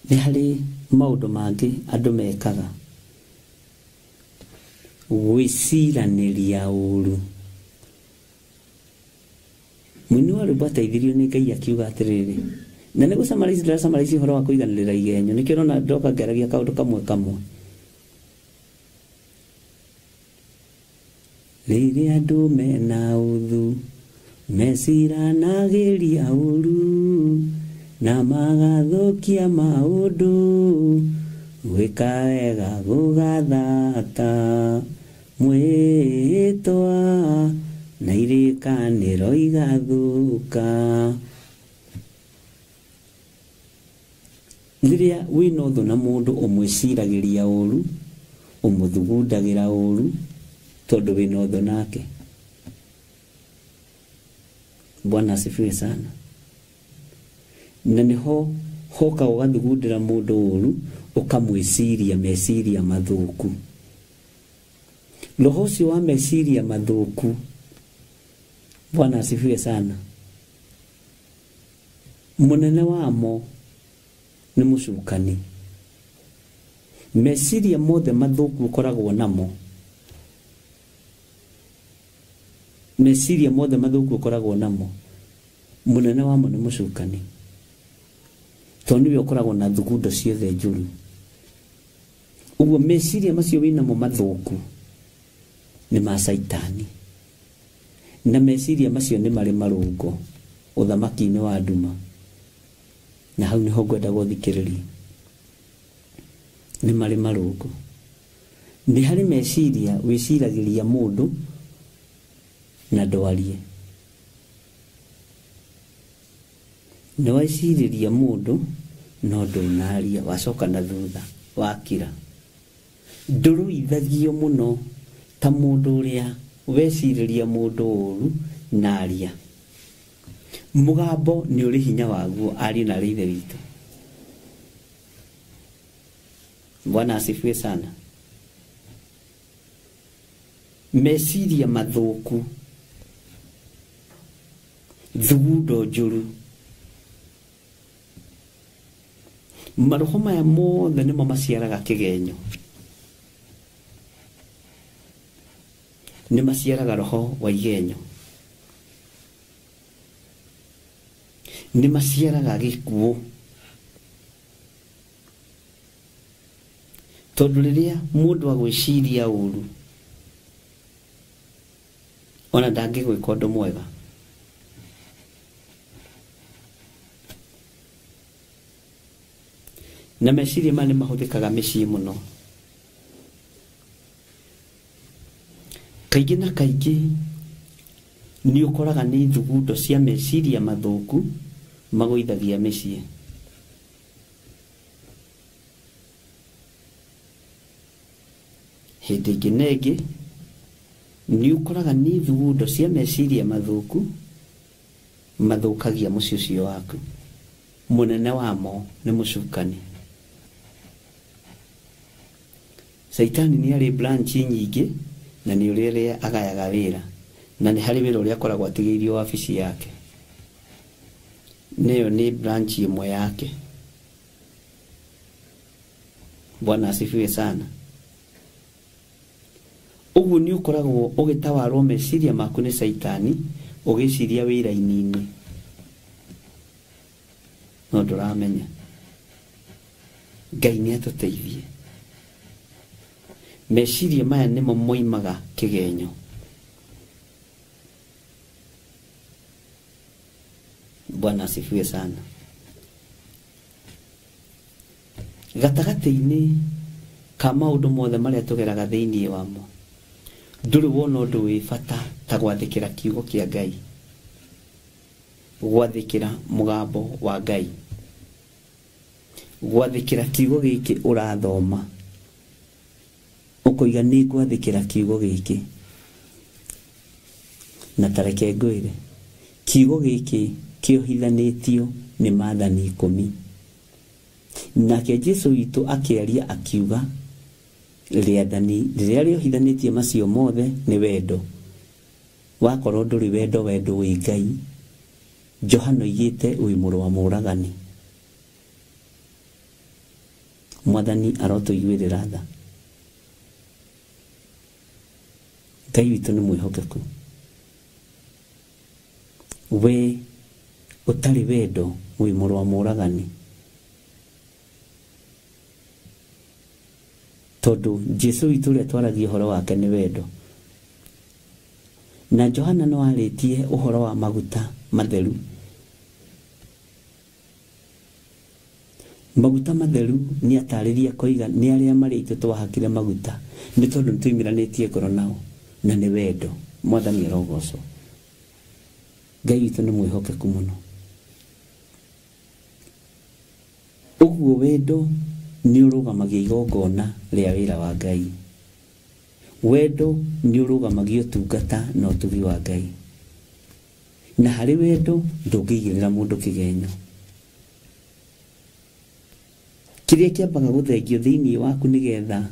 Speaker 7: Nĩ harĩ maũndũ mangĩ andũ mekaga gwĩciranĩria ũũru. Mũini wa rwĩmbo ateithirio nĩ Ngai akiuga atĩrĩrĩ, na nĩ gũcamaraici ũhoro wa kũiganĩrĩra igenyo, nĩkĩo ũrona ndoka ngeragia kaũndũ kamwe. Rĩrĩa andũ mena ũthu meciranagĩria ũũru na magathũkia maũndũ, gwĩka wega gũgathata mwĩtwa na irĩkanĩro igathũka. Rĩrĩa wĩna ũthũ na mũndũ ũmwĩciragĩria ũũru, ũmũthugundagĩra ũũru tondũ wĩna ũthũ nake. Bwana asifiwe sana. Na nĩho hoka ũgathugundĩra mũndũ ũũru, ũkamwĩciria meciria mathũku. Roho ũcio wa meciria mathũku, Bwana asifiwe sana, mũnene wamo nĩ mũcukani. Meciria mothe mathũku ũkoragwo namo, meciria mothe mathũku ũkoragwo namo, mũnene wamo nĩ mũcukani, tondũ nĩwe ũkoragwo na thugundo ciothe njũru. Ũguo meciria macio wĩnamo mathũku nĩ ma Saitani, na meciria macio nĩ marĩ marũngo ũthamaki-inĩ wa nduma. Na hau nĩho ngwenda gũthikĩrĩria, nĩ marĩ marũngo. Nĩ harĩ meciria wĩciragĩria mũndũ na ndwarie. Nĩ wecirĩria mũndũ no ndũnaria, wacoka na thutha wakira. Ndũrũithagio mũno ta mũndũ ũrĩa wecirĩria mũndũ ũũru na aria. Mũgambo nĩ ũrĩ hinya waguo, ariũ na arĩ ithe witũ. Bwana asifiwe sana. Meciria mathũku, thugundo njũru, maroho maya mothe nĩmo maciaraga kĩgenyo. Nĩ maciaraga roho wa igenyo, nĩ maciaraga gĩkuũ. Tondũ rĩrĩa mũndũ agwĩciria ũũru, ona ndangĩgwĩka ũndũ mwega. Na meciria maya nĩ mahũthĩkaga mĩciĩ mũno. Kaingĩ na kaingĩ nĩ ũkoraga nĩ thugundo cia meciria mathũku magũithagia mĩciĩ. Hĩndĩ ĩngĩ na ĩngĩ nĩ ũkoraga nĩ thugundo cia meciria mathũku mathũkagia mũciĩ ũcio waku. Mũnene wamo nĩ mũcukani. Saitani nĩ arĩ branch nyingĩ, na nĩ ũrĩa agayaga wĩra, na nĩ harĩ wĩra ũrĩa akoragwo atigĩirio wabici yake. Nĩyo nĩ branch ĩmwe yake. Bwana asifiwe sana. Ũguo nĩ ũkoragwo ũgĩtawarwo meciria maku nĩ Saitani, ũgĩciria wĩra-inĩ, no ndũramenya. Ngai nĩ atũteithie. Meciria maya nĩmo moimaga kĩgenyo. Bwana asifiwe sana. Gatagatĩ-inĩ ka maũndũ mothe marĩa tũgeraga thĩinĩ wamo, ndũrĩ wona ũndũ wĩ bata ta gwathĩkĩra kiugo kĩa Ngai, gwathĩkĩra mũgambo wa Ngai, gwathĩkĩra kiugo gĩkĩ ũrathoma, ũkoiga nĩ gwathĩkĩra kiugo gĩkĩ. Na tareke ngwĩre, kiugo gĩkĩ kĩohithanĩtio nĩ maathani 10. Nake Jesũ witũ akĩaria akiuga, rĩathani rĩrĩa rĩohithanĩtie macio mothe nĩ wendo. wakorwo ndũrĩ wendo wendo wĩ Ngai. Johana oigĩte wĩ mũrũ wa mũũragani. Mwathani arotũiguĩrĩra tha. Ngai witũ nĩ mwĩhokeku. We ũtarĩ wendo wĩ mũrũ wa mũũragani. Tondũ Jesũ witũ ũrĩa twaragia ũhoro wake nĩ wendo. Na Johana no arĩtie ũhoro wa maguta matheru. Maguta matheru nĩ atarĩria koiga nĩ arĩa marĩ itũ twahakire maguta nĩ tondũ nĩ tũimiranĩtie ngoro nao na nĩ wendo. Mwathani arogocwo. Ngai witũ nĩ mwĩhokeku mũno. Ũguo wendo nĩ ũrũgamagia igongona rĩa wĩra wa Ngai. Wendo nĩ ũrũgamagia ũtungata na ũtugi wa Ngai. Na harĩ wendo ndũngĩigĩrĩra mũndũ kĩgenyo. Kĩrĩa kĩambaga gũthengio thĩinĩ waku nĩgetha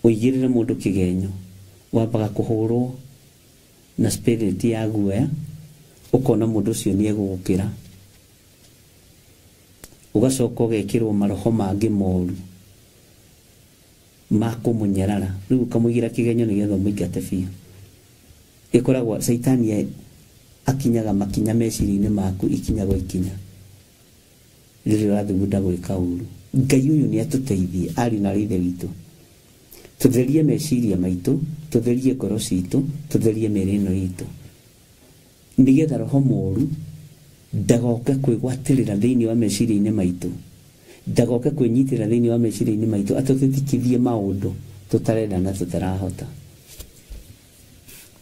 Speaker 7: ũigĩrĩre mũndũ kĩgenyo, wambaga kũhũrwo na spirit ya guoya, ũkona mũndũ ũcio nĩ egũgũkĩra. Ũgacoka ũgekĩrwo maroho mangĩ moru ma kũmũnyarara. Rĩu ũkamũigĩra kĩgenyo nĩgetha ũmũingate biũ. Ĩkoragwo Saitani akinyaga makinya meciria-inĩ maku ikinya gwa ikinya rĩrĩa ũrathugunda gwĩka ũru. Ngai ũyũ nĩ atũteithie, ariũ na ithe witũ, tũtherie meciria maitũ, tũtherie ngoro citũ, tũtherie mĩĩrĩ ĩno itũ, nĩgetha roho mũũru ndagoke kwĩgwatĩrĩra thĩinĩ wa meciria-inĩ maitũ, ndagoke kwĩnyitĩrĩra thĩinĩ wa meciria-inĩ maitũ, atũtĩtikithie maũndũ tũtarenda na tũtarahota.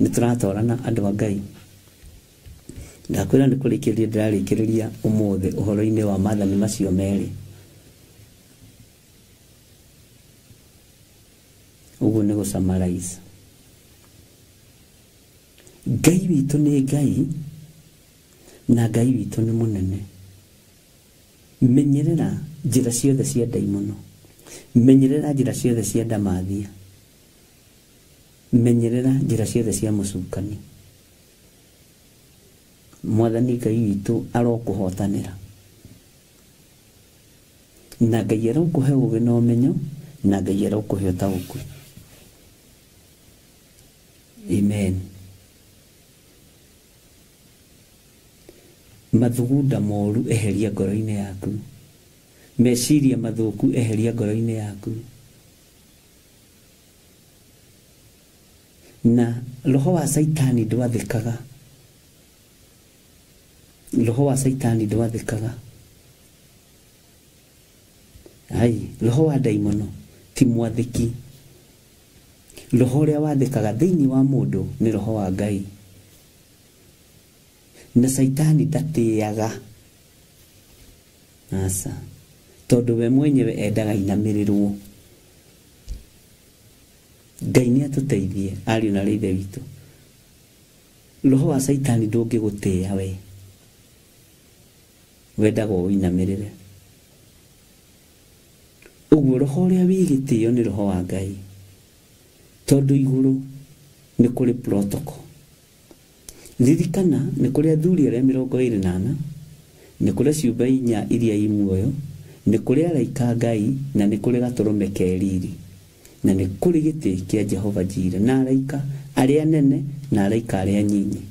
Speaker 7: Nĩ tũratwarana andũ a Ngai. Ndakwĩra nĩ kũrĩkĩrĩria ndĩrarĩkĩrĩria ũmũthĩ ũhoro-inĩ wa maathani macio merĩ. Ũguo nĩ gũsummarize. Ngai witũ nĩ Ngai na Ngai witũ nĩ mũnene. Menyerera njĩra ciothe cia ndaimono. Menyerera njĩra ciothe cia ndamathia. Menyerera njĩra ciothe cia mũcukani. Mwathani Ngai witũ arokũhotanĩra. Na Ngai arokũhe ũũgĩ na ũmenyo, na Ngai arokũhe ũtaũku. Amen. Mathugunda moru eheria ngoro-inĩ yaku. Meciria mathũku eheria ngoro-inĩ yaku. Na roho wa Saitani ndwathĩkaga. Roho wa Saitani ndwathĩkaga. Roho wa ndaimono ti mwathĩki. Roho ũrĩa wathĩkaga thĩinĩ wa mũndũ nĩ roho wa Ngai. Na Saitani ndatĩaga. Asa. Tondũ we mwenyewe endaga inamĩrĩrwo. Ngai nĩ atũteithie, ariũ na ithe witũ. Roho wa Saitani ndũngĩgũtĩĩa we. Wendaga ũinamĩrĩre. Ũguo roho ũrĩa wĩ gĩtĩo nĩ roho wa Ngai. Tondũ igũrũ nĩ kũrĩ protocol. Ririkana nĩ kũrĩ athuri arĩa 24, nĩ kũrĩ ciũmbe 4 iria i muoyo, nĩ kũrĩ araika Ngai, na nĩ kũrĩ gatũrũme keriri, na nĩ kũrĩ gĩtĩ kĩa Jehova Jireh, na araika arĩa nene na araika arĩa nyinyi,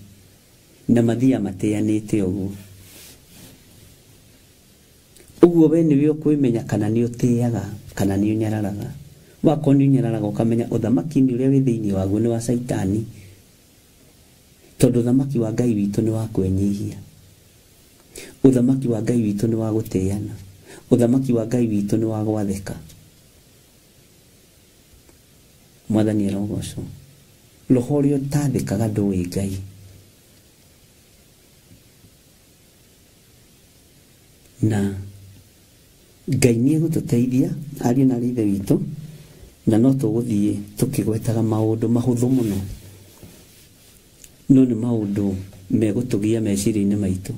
Speaker 7: na mathia matĩanĩte ũguo. Ũguo we nĩwe ũkwĩmenya kana nĩ ũtĩaga kana nĩ ũnyararaga. Wakorwo nĩ ũnyararaga ũkamenya ũthamaki ũrĩa wĩ thĩinĩ waguo nĩ wa Saitani. Tondũ ũthamaki wa Ngai witũ nĩ wa kwĩnyihia. Ũthamaki wa Ngai witũ nĩ wa gũtĩana. Ũthamaki wa Ngai witũ nĩ wa gwathĩka. Mwathani arogocwo. Roho ũrĩa ũtathĩkaga ndũĩ Ngai. Na Ngai nĩ egũtũteithia, ariũ na ithe witũ, na no tũgũthiĩ tũkĩgwetaga maũndũ mahũthũ mũno. No nĩ maũndũ megũtũgia meciria-inĩ maitũ.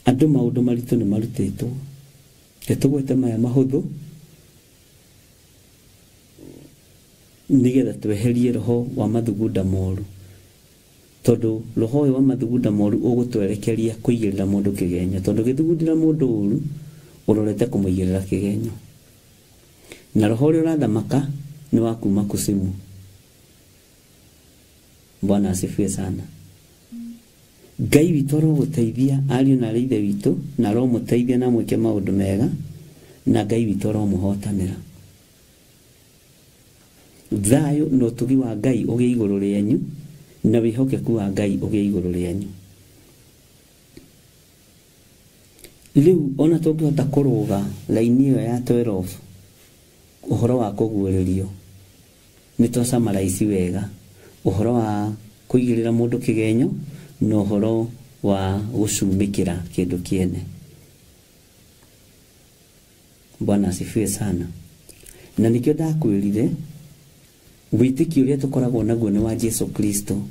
Speaker 7: Andũ maũndũ maritũ nĩ marutĩtwo. Tũgwete maya mahũthũ. nigetha tweherie roho wa mathugunda moru tondu roho wa mathugunda moru ugutwerekeria kuigirira mundu kigenyo tondu githugundira mundu uru urorete kumuigirira kigenyo na roho uri urathamaka ni wa kuma kusimu. Bwana asifiwe sana. Ngai witũ aroguteithia ariũ na ithe witũ na aromuteithia na mwĩke maũndũ mega na Ngai witũ aromũhotanĩra. Thayũ na ũtugi wa Ngai ũgĩe igũrũ rĩanyu na wĩhokeku wa Ngai ũgĩe igũrũ rĩanyu. Rĩu ona tũngĩhota kũrũga raini ĩyo ya 12 ũhoro wa kũguũrĩrio nĩ twacamaraici wega ũhoro wa kũigĩrĩra mũndũ kĩgenyo na ũhoro wa gũcumĩkĩra kĩndũ kĩene. Bwana asifiwe sana. Na nikio ndakwĩrire wĩtĩkio ũrĩa tũkoragwo naguo nĩ wa Jesu Kristo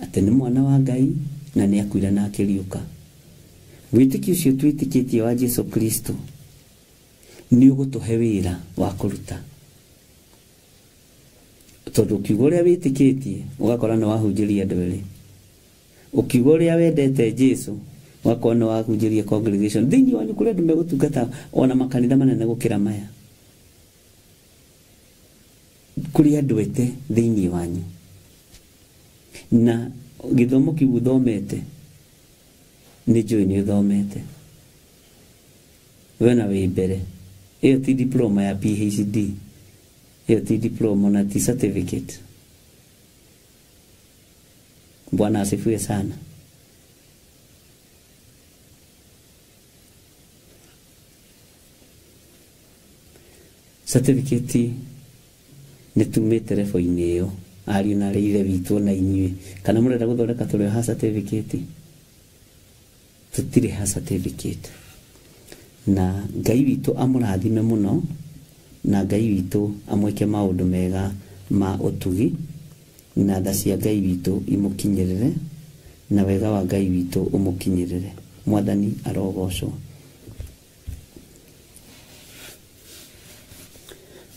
Speaker 7: atĩ nĩ mwana wa Ngai na nĩ akuire na akĩriũka. Wĩtĩkio ũcio twĩtĩkĩtie wa Jesu Kristo nĩ ũgũtũhe wĩra wa kũruta. Tondu ukiuga uria witikitie ugakora ni wahunjiria andu eri, ukiuga uria wendete Jesu ugakora ni wahunjiria congregation thiini wanyu kuria andu megutungata ona makanitha manene gukira maya kuria andu ete thiini wanyu na githomo kiu uthomete ni njui ni uthomete wena wi mbere iyo ti diploma ya PhD hiyo ti diploma na ti certificate. Bwana asifiwe sana. Certificate nĩ tumĩte rebo-inĩ ĩyo ariũ na ithe witũ na inyuĩ kana mũrenda gũthondeka tũrĩ ha certificate tũtirĩ ha certificate. Na Ngai witũ amũrathime mũno na Ngai witũ amwĩke maũndũ mega ma ũtugi na tha cia Ngai witũ imũkinyĩrĩre na wega wa Ngai witũ ũmũkinyĩrĩre. Mwathani arogocwo.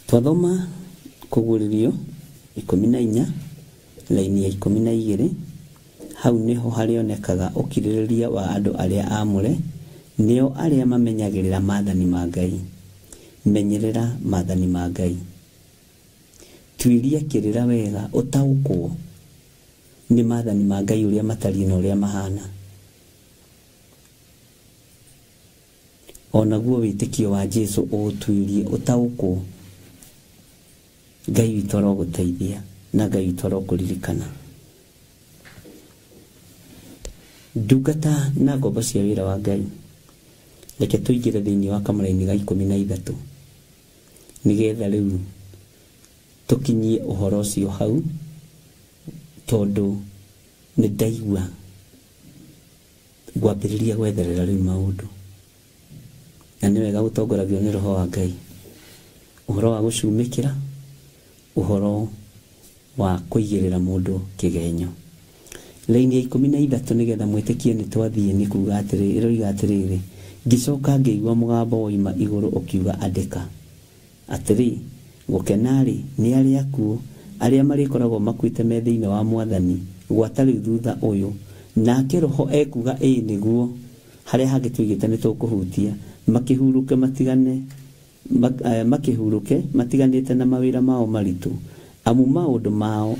Speaker 7: Twathoma kũguũrĩrio 14 laini ya 12 hau niho harionekaga ũkirĩrĩria wa andũ arĩa aamũre nĩo arĩa mamenyagĩrĩra maathani ma Ngai. Menyerera maathani ma Ngai. Tuiria kĩrĩra wega ũtaũkwo nĩ maathani ma Ngai ũrĩa matariĩ na ũrĩa mahana. Onaguo wĩtĩkio wa Jesu ũtuirie ũtaũkwo. Ngai witũ arogũteithia na Ngai witũ arokũririkana. Ndungata na ngombo cia wĩra wa Ngai. Reke tũingĩre thĩinĩ wa kamũra-inĩ ga 13 nigetha rĩu tũkinyie ũhoro ũcio hau tondũ nĩ ndaigua ngwambĩrĩria gwetherera rĩu maũndũ na nĩ wega gũtongoragio nĩ roho wa Ngai. Ũhoro wa gũcumĩkĩra, ũhoro wa kũigĩrĩra mũndũ kĩgenyo. Laini ya 13 nigetha mwĩtĩkie nĩ twathiĩ nĩ kuuga atĩrĩrĩ, ĩroiga atĩrĩrĩ, ngĩcoka ngĩigua mũgambo woima igũrũ ũkiuga andĩka atĩrĩ, gũkenarĩ nĩ arĩa akuũ arĩa marĩkoragwo makuĩte me thĩinĩ wa Mwathani gwata rĩu thutha ũyũ. Nake roho ekuga ĩĩ nĩguo harĩa hangĩ tũigĩte nĩ tũkũhutia makĩhurũke matiganĩte na mawĩra mao maritũ amu maũndũ mao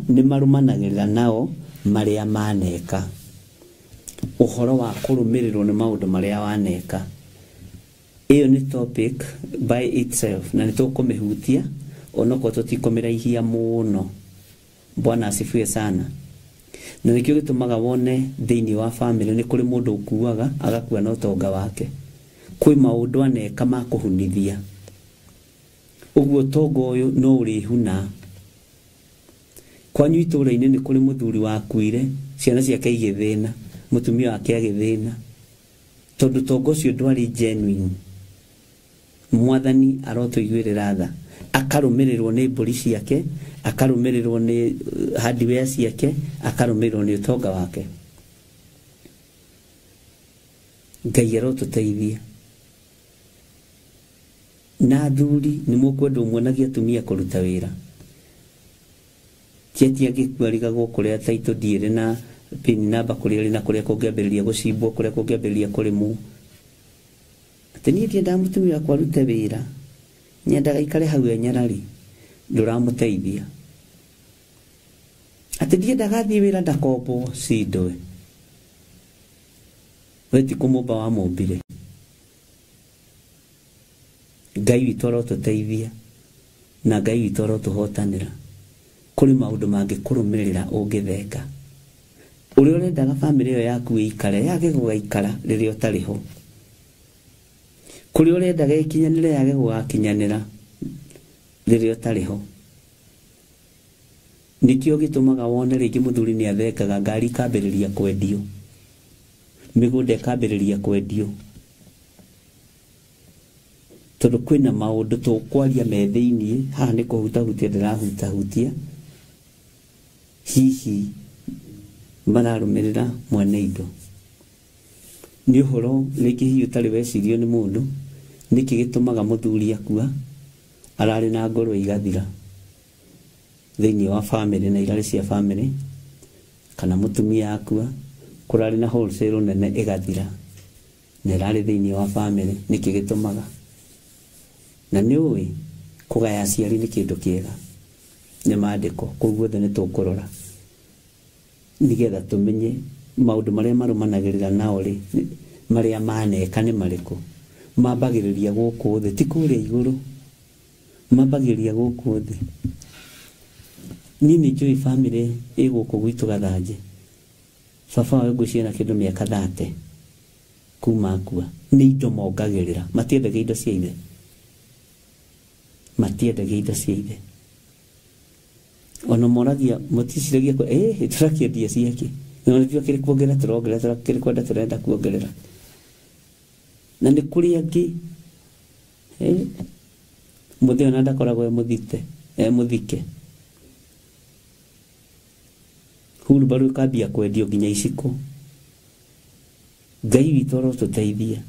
Speaker 7: nĩ marũmanagĩrĩra nao marĩa maneka. Ũhoro wa kũrũmĩrĩrwo nĩ maũndũ marĩa waneka, ĩyo nĩ topic by itself na nĩ tũkũmĩhutia onokorwo tũtikũmĩraihia mũno. Bwana asifiwe sana. Na nĩkĩo gĩtũmaga wone thĩinĩ wa family nĩ kũrĩ mũndũ ũkuaga agakua na ũtonga wake. Kwĩ maũndũ aneka ma kũhunithia, ũguo ũtonga ũyũ no ũrĩhuna. Kwanyu itũũra-inĩ nĩ kũrĩ mũthuri wakuire, ciana ciake igĩthĩna, mũtumia wake agĩthĩna, tondũ ũtonga ũcio ndwarĩ genuine. Mwathani arotũiguĩrĩra tha, akarũmĩrĩrwo nĩ mbũri ciake, akarũmĩrĩrwo nĩ hardware ciake, akarũmĩrĩrwo nĩ ũtonga wake. Ngai arotuteithia na athuri nĩ mũkwenda ũmwonagia atumia kũruta wĩra tiati angĩkuarigagwo kũrĩa taito ndiĩrĩ na pin namba kũrĩa arĩ na kũrĩa kũngĩambĩrĩria gũcimbwo kũrĩa kũngĩambĩrĩria kũrĩmwo atĩ niĩ ndiendaga mũtumia wakwa arute wĩra nyendaga aikare hau enyarari ndũramũteithia atĩ ndiendaga athiĩ wĩra ndakombwo cindoe we ti kũmũmba wamũmbire Ngai witũ arotũteithia na Ngai witũ arotũhotanĩra kũrĩ maũndũ mangĩkũrũmĩrĩra ũngĩthenga ũrĩa ũrendaga bamĩrĩ ĩyo yaku ĩikare yage gũgaikara rĩrĩa ũtarĩ ho kũrĩa ũrendaga ĩkinyanĩre yage gũgakinyanĩra rĩrĩa ũtarĩ ho nĩkĩo gĩtũmaga wone rĩngĩ mũthuri nĩ athengaga ngari ikambĩrĩria kwendio mĩgũnda ĩkambĩrĩria kwendio tondũ kwĩna maũndũ tũkwaria me thĩiniĩ haha nĩ kũhutahutia ndĩrahutahutia hihi mararũmĩrĩra mwene indo nĩ ũhoro rĩngĩ hihi ũtarĩ wecirio nĩ mũndũ nĩkĩ gĩtũmaga mũthuri akua ararĩ na ngũrwe igathira thĩiniĩ wa bamĩrĩ na irarĩ cia bamĩrĩ kana mũtumia akua kũrarĩ na wholesale nene ĩgathira na ĩrarĩ thĩiniĩ wa bamĩrĩ nĩkĩ gĩtũmaga na nĩ ũĩ kũgaya aciari nĩ kĩndũ kĩega nĩ maandĩko kũu guothe nĩ tũkũrora nĩgetha tũmenye maũndũ marĩa marũmanagĩrĩra nao rĩ marĩa maneka nĩ marĩkũ mambagĩrĩria gũkũ thĩ ti kũrĩa igũrũ mambagĩrĩria gũkũ thĩ niĩ nĩnjũĩ bamĩrĩ ĩ gũkũ gwitũ Gathanjĩ baba wao ngwĩciria na kĩndũ mĩaka 30 kuma akua nĩ indo mongagĩrĩra matiendaga indo cia ithe matiendaga indo cia ithe ona moragia mũticiragia tũrakĩendia ciake no nĩ kĩrĩ kuongerera tũrongerera kĩrĩ kwenda tũrenda kuongerera na nĩ kũrĩ angĩ mũthĩ ona ndakoragwo mũthike hurumbarũ ĩkambia kwendio nginya iciko Ngai witũ arotũteithia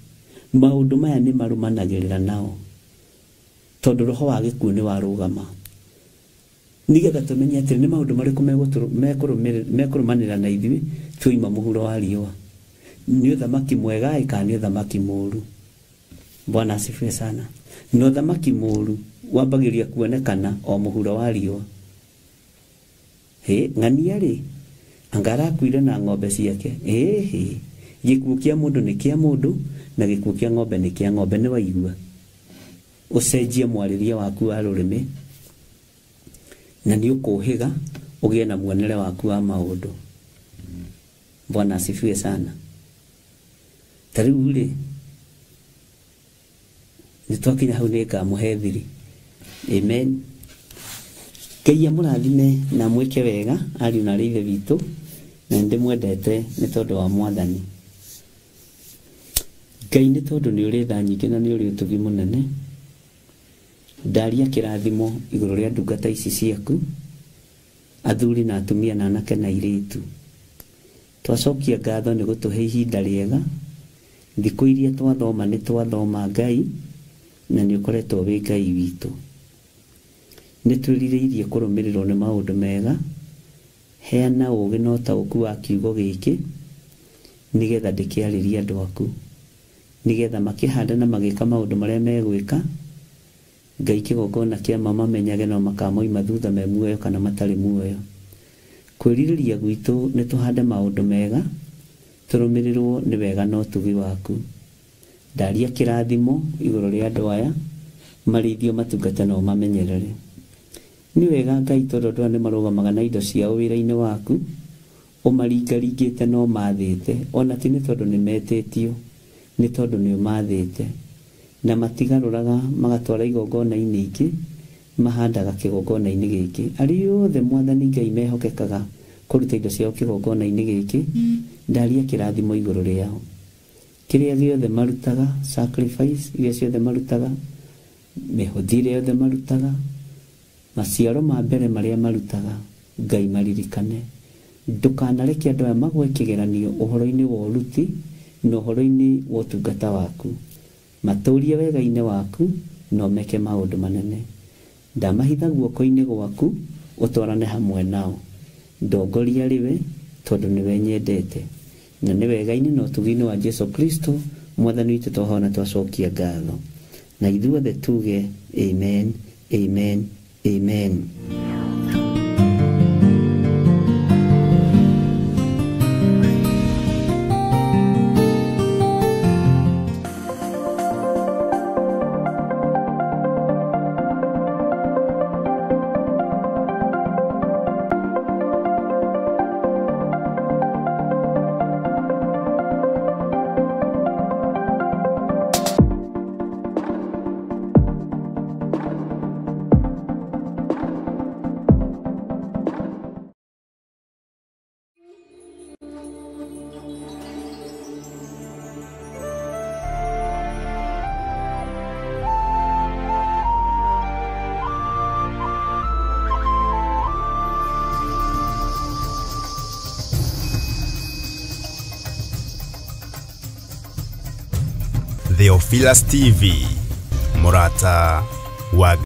Speaker 7: maũndũ maya nĩ marũmanagĩrĩra nao tondũ roho wa gĩkuũ nĩ warũgama nĩgetha tũmenye atĩ nĩ maũndũ marĩkũ mekũrũmanĩra na ithuĩ twoima mũhuro wa riũa nĩ ũthamaki mwega kana nĩ ũthamaki mũũru Bwana asifiwe sana no ũthamaki mũũru wambagĩrĩria kuonekana o mũhuro wa riũa ng'ania rĩ anga arakuire na ng'ombe ciake gĩkuũ kĩa mũndũ nĩ kĩa mũndũ na gĩkuũ kĩa ng'ombe nĩ kĩa ng'ombe nĩ waigua ũcenjie mwarĩrie waku wa rũrĩmĩ na nĩ ũkũhĩga ũgĩe na muonere waku wa maũndũ Bwana asifiwe sana tarĩu rĩ nĩ twakinya hau nĩ ngamũhe thiri amen Ngai amũrathime na mwĩke wega ariũ na ithe witũ na ndĩmwendete nĩ tondũ wa Mwathani Ngai nĩ tondũ nĩ ũrĩ tha nyingĩ na nĩ ũrĩ ũtugi mũnene ndaria kĩrathimo igũrũ rĩa ndungata ici ciaku athuri na atumia na anake na airĩtu twacokia ngatho nĩ gũtũhe ihinda rĩega thikũ iria twathoma nĩ twathoma Ngai na nĩ ũkoretwo wĩ Ngai witũ nĩ twĩrirĩirie kũrũmĩrĩrwo nĩ maũndũ mega heana ũũgĩ na ũtaũku wa kiugo gĩkĩ nĩgetha ndĩkĩarĩrie andũ aku nĩgetha makĩhanda na magĩka maũndũ marĩa megwĩka Ngai kĩgongona kĩa mamenyage no makamoima thutha me muoyo kana matarĩ muoyo kwĩrirĩria gwitũ nĩ tũhande maũndũ mega tũrũmĩrĩrwo nĩ wega na ũtugi waku ndaria kĩrathimo igũrũ rĩa andũ aya marĩithio matungate no mamenyerere nĩ wega Ngai tondũ andũ nĩ marũgamaga na indo ciao wĩra-inĩ waku ũmaringaringĩte no mathĩte ona ti nĩ tondũ nĩ metĩtio nĩ tondũ nĩ ũmathĩte na matigarũraga magatwara igongona-inĩ ingĩ mahandaga kĩgongona-inĩ gĩkĩ arĩ othe Mwathani Ngai mehokekaga kũruta indo ciao kĩgongona-inĩ gĩkĩ ndaria kĩrathimo igũrũ rĩao kĩrĩa gĩothe marutaga sacrifice iria ciothe marutaga mĩhothire yothe marutaga maciaro ma mbere marĩa marutaga Ngai maririkane ndũkanareke andũ aya magwe kĩgeranio ũhoro-inĩ wa ũruti no horo-inĩ wa ũtungata waku, matũũrie wega-inĩ waku no meke maũndũ manene. Ndamahitha guoko-inĩ gwaku ũtwarane hamwe nao, ndongoria rĩwe tondũ nĩwe nyendete, na nĩ wega-inĩ na ũtugi-inĩ wa Jesu Kristo Mwathani witũ twahoya twacokia ngatho, na ithuothe tuge amen, amen, amen.
Speaker 1: Theophilus TV, Murata wa